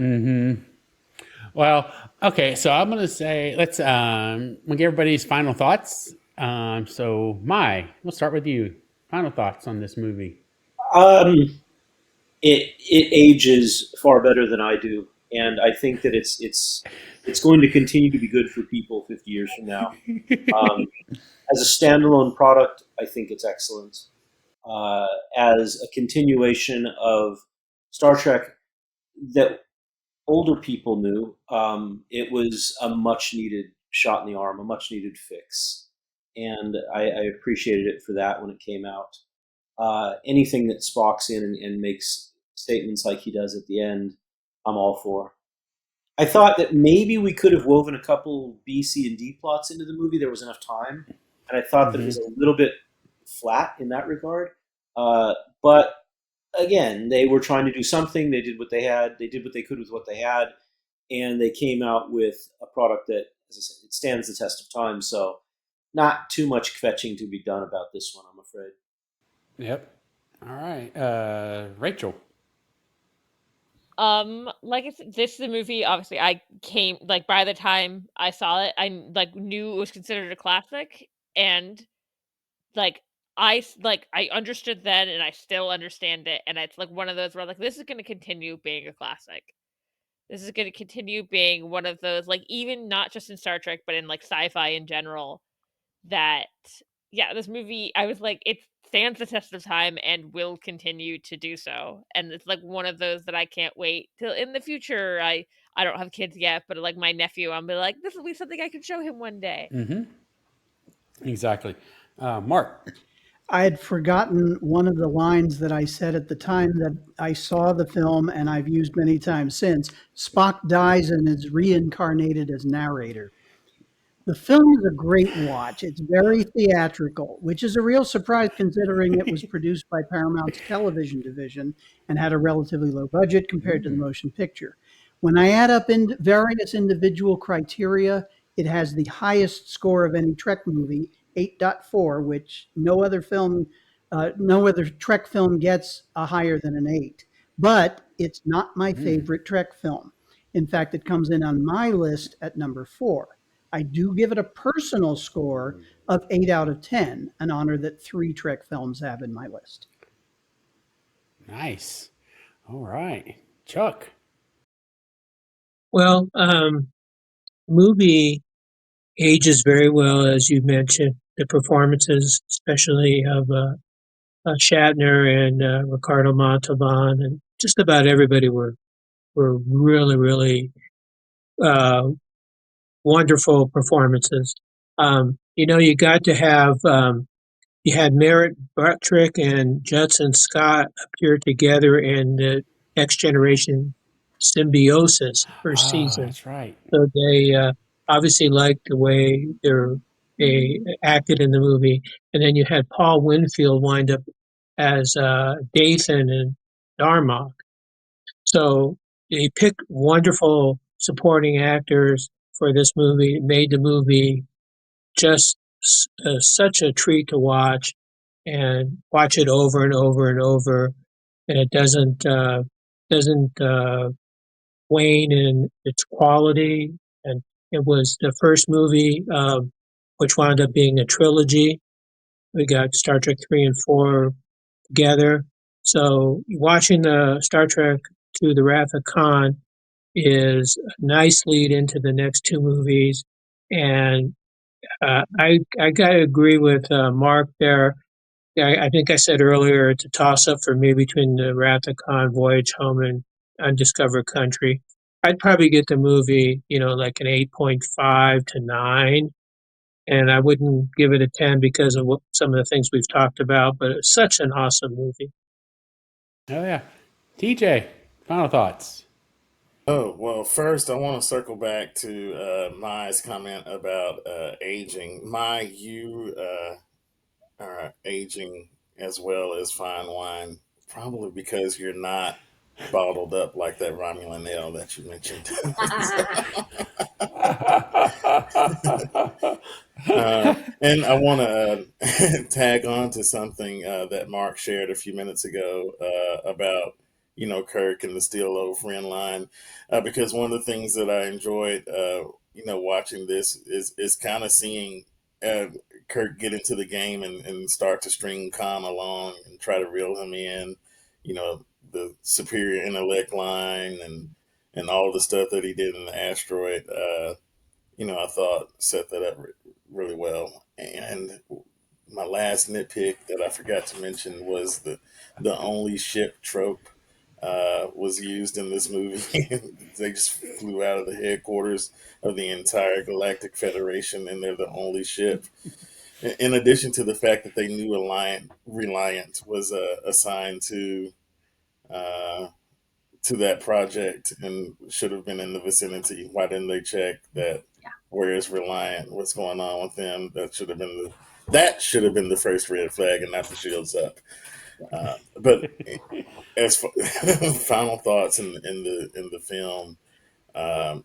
Well, okay, so I'm gonna say we'll get everybody's final thoughts. So we'll start with you. Final thoughts on this movie. Um, it ages far better than I do, and I think that it's going to continue to be good for people 50 years from now. Um, as a standalone product, I think it's excellent. Uh, as a continuation of Star Trek that older people knew, it was a much needed shot in the arm, a much needed fix, and I appreciated it for that when it came out. Anything that Spock's in and makes statements like he does at the end, I'm all for. I thought that maybe we could have woven a couple B, C, and D plots into the movie. There was enough time, and I thought that it was a little bit flat in that regard. Uh, but again, they were trying to do something. They did what they had. They did what they could with what they had, and they came out with a product that, as I said, it stands the test of time. So, not too much fetching to be done about this one, I'm afraid. Yep. All right. Rachel. Like this is a movie. Obviously, I came like by the time I saw it, I like knew it was considered a classic, and like I understood then, and I still understand it, and it's like one of those where like this is going to continue being a classic. This is going to continue being one of those like even not just in Star Trek, but in like sci-fi in general that yeah, this movie I was like it stands the test of time and will continue to do so. And it's like one of those that I can't wait till in the future. I don't have kids yet, but like my nephew, I'm be like this will be something I can show him one day. Mm-hmm. Exactly. Mark. I had forgotten one of the lines that I said at the time that I saw the film and I've used many times since. Spock dies and is reincarnated as narrator. The film is a great watch. It's very theatrical, which is a real surprise considering it was produced by Paramount's television division and had a relatively low budget compared to the motion picture. When I add up in various individual criteria, it has the highest score of any Trek movie, 8.4, which no other Trek film gets a higher than an 8. But it's not my favorite Trek film. In fact, it comes in on my list at number 4. I do give it a personal score of 8 out of 10, an honor that 3 Trek films have in my list. Nice. All right. Chuck. Well, movie ages very well, as you mentioned. The performances, especially of Shatner and Ricardo Montalban, and just about everybody were really, really uh, wonderful performances. You got to have you had Merritt Buttrick and Judson Scott appear together in the Next Generation Symbiosis first Oh, season. that's right. So they obviously liked the way they acted in the movie. And then you had Paul Winfield wind up as Dathan and Darmok. So they picked wonderful supporting actors for this movie. It made the movie just such a treat to watch and watch it over and over and over. And it doesn't wane in its quality. And it was the first movie, which wound up being a trilogy. We got Star Trek 3 and 4 together. So watching the Star Trek to the Wrath of Khan is a nice lead into the next two movies. And I got to agree with Mark there. I think I said earlier it's a toss up for me between the Wrath of Khan, Voyage Home, and Undiscovered Country. I'd probably get the movie, like an 8.5 to 9. And I wouldn't give it a 10 because of some of the things we've talked about, but it's such an awesome movie. Oh yeah, TJ, final thoughts. Oh, well, first, I want to circle back to Mai's comment about aging. Mai, you are aging as well as fine wine, probably because you're not bottled up like that Romulan ale that you mentioned. And I want to tag on to something that Mark shared a few minutes ago about Kirk and the steel O'Friend line, because one of the things that I enjoyed watching this is kind of seeing uh, Kirk get into the game and start to string Khan along and try to reel him in, the superior intellect line and all the stuff that he did in the asteroid. I thought set that up really well. And my last nitpick that I forgot to mention was the only ship trope was used in this movie. They just flew out of the headquarters of the entire Galactic Federation, and they're the only ship. In addition to the fact that they knew Reliant was assigned uh, to that project and should have been in the vicinity. Why didn't they check that? Yeah. Where is Reliant? What's going on with them? That should have been the first red flag, and not the shields up. But as for final thoughts in the film, um,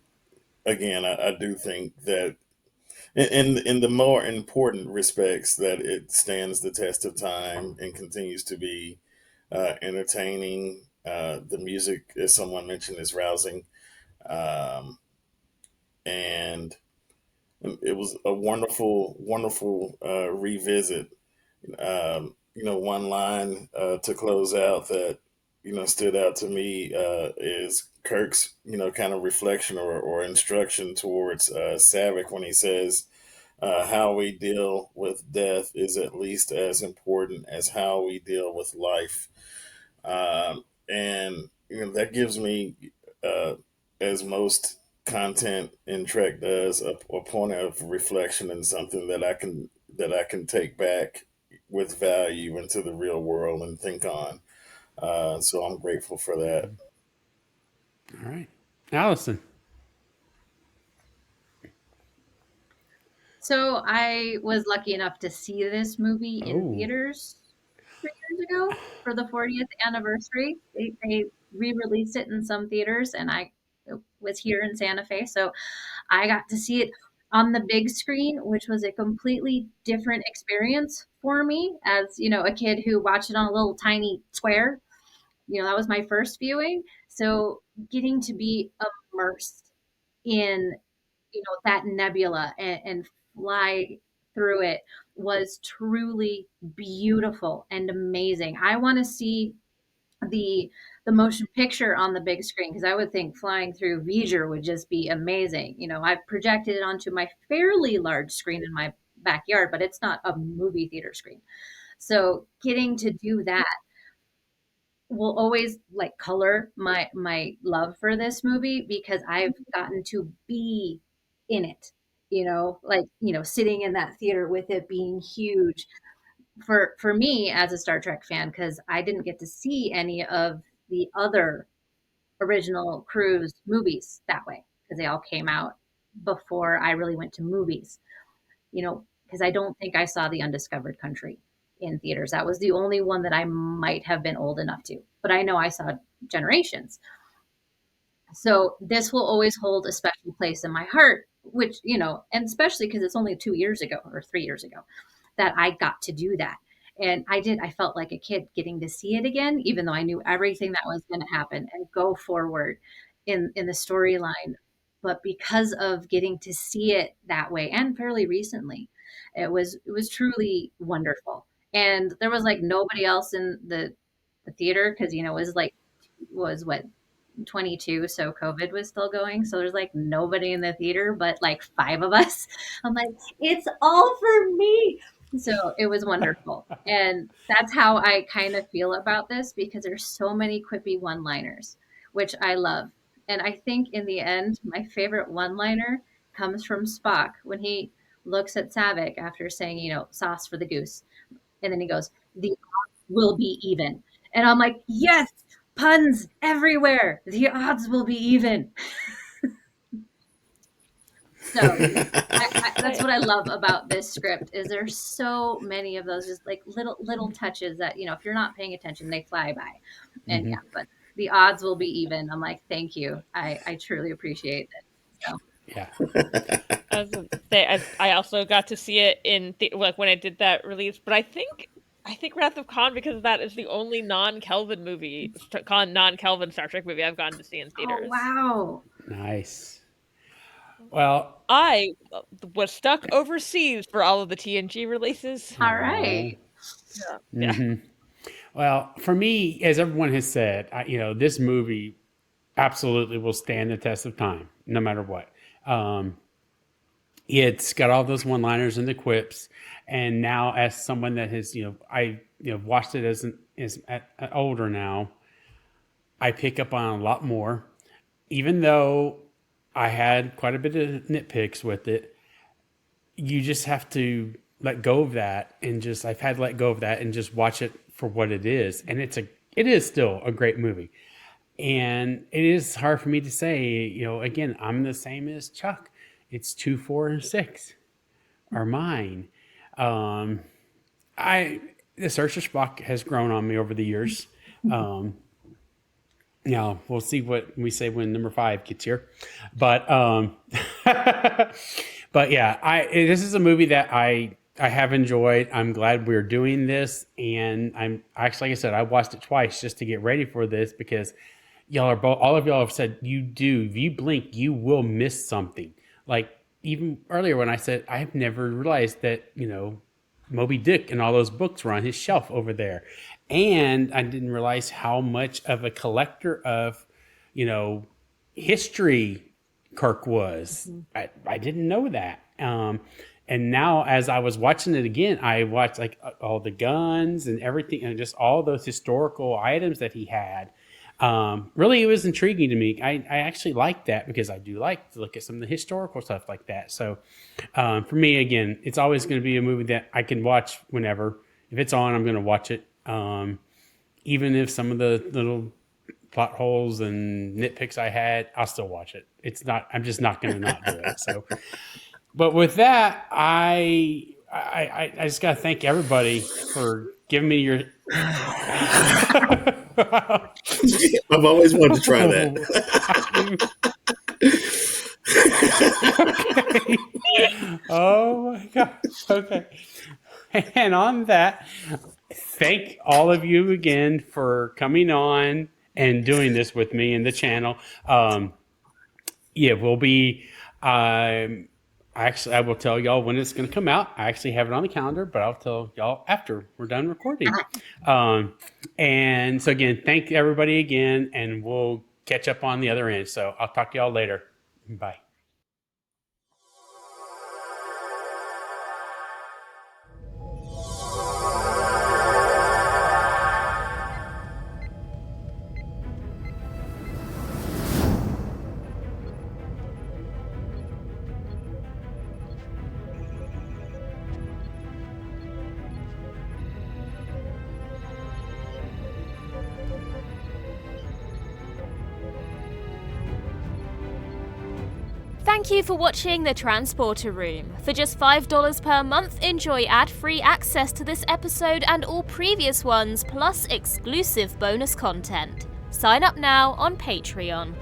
again, I do think that in the more important respects that it stands the test of time and continues to be entertaining. The music, as someone mentioned, is rousing, um, and it was a wonderful, wonderful revisit. One line to close out that stood out to me is Kirk's kind of reflection or instruction towards Savick when he says, "How we deal with death is at least as important as how we deal with life." And that gives me, uh, as most content in Trek does, a point of reflection and something that I can take back with value into the real world and think on. So I'm grateful for that. All right, Allison. So I was lucky enough to see this movie in Oh, theaters 3 years ago for the 40th anniversary. They re-released it in some theaters, and I was here in Santa Fe, so I got to see it on the big screen, which was a completely different experience for me as a kid who watched it on a little tiny square. That was my first viewing, so getting to be immersed in that nebula and fly through it was truly beautiful and amazing. I want to see the the motion picture on the big screen because I would think flying through V'ger would just be amazing. I've projected it onto my fairly large screen in my backyard, but it's not a movie theater screen. So getting to do that will always like color my love for this movie because I've gotten to be in it, like, sitting in that theater with it being huge for me as a Star Trek fan because I didn't get to see any of the other original cruise movies that way because they all came out before I really went to movies, because I don't think I saw The Undiscovered Country in theaters. That was the only one that I might have been old enough to, but I know I saw Generations. So this will always hold a special place in my heart, which, and especially because it's only 2 years ago or 3 years ago that I got to do that. And I felt like a kid getting to see it again, even though I knew everything that was going to happen and go forward in the storyline. But because of getting to see it that way and fairly recently, it was truly wonderful. And there was like nobody else in the theater because it was like was what 22, so COVID was still going. So there's like nobody in the theater but like five of us. I'm like, it's all for me. So it was wonderful. And that's how I kind of feel about this because there's so many quippy one-liners, which I love. And I think in the end, my favorite one-liner comes from Spock when he looks at Savick after saying, sauce for the goose. And then he goes, the odds will be even. And I'm like, yes, puns everywhere. The odds will be even. So that's what I love about this script is there's so many of those just like little touches that, if you're not paying attention, they fly by. And Mhm. yeah, but the odds will be even. I'm like, thank you. I truly appreciate it. So Yeah. I was gonna say, I also got to see it in like when I did that release, but I think Wrath of Khan, because that is the only non-Kelvin non-Kelvin Star Trek movie I've gotten to see in oh theaters. wow. Nice. Well, I was stuck overseas for all of the TNG releases. All right. Yeah. hmm Well, for me, as everyone has said, this movie absolutely will stand the test of time, no matter what. It's got all those one-liners and the quips, and now as someone that has, I watched it as older now, I pick up on a lot more, even though I had quite a bit of nitpicks with it. You just have to let go of that and I've had to let go of that and just watch it for what it is. And it is still a great movie. And it is hard for me to say, again, I'm the same as Chuck. It's 2, 4, and 6 are mine. The Search for Spock has grown on me over the years. Now we'll see what we say when number 5 gets here, but but yeah, this is a movie that I have enjoyed. I'm glad we're doing this, and I'm actually, like I said, I watched it twice just to get ready for this because all of y'all have said if you blink, you will miss something. Like even earlier when I said I have never realized that Moby Dick and all those books were on his shelf over there. And I didn't realize how much of a collector of, history Kirk was. I didn't know that. And now as I was watching it again, I watched like all the guns and everything and just all those historical items that he had. Really, it was intriguing to me. I actually like that because I do like to look at some of the historical stuff like that. So for me, again, it's always going to be a movie that I can watch whenever. If it's on, I'm going to watch it. Even if some of the little plot holes and nitpicks I had, I'll still watch it. I'm just not going to not do it. So, but with that, I just got to thank everybody for giving me your. I've always wanted to try that. Okay. Oh my God. Okay. And on that, thank all of you again for coming on and doing this with me in the channel. We'll be. Actually, I will tell y'all when it's going to come out. I actually have it on the calendar, but I'll tell y'all after we're done recording. And so again, thank everybody again, and we'll catch up on the other end. So I'll talk to y'all later. Bye. Thank you for watching The Transporter Room. For just $5 per month, enjoy ad-free access to this episode and all previous ones, plus exclusive bonus content. Sign up now on Patreon.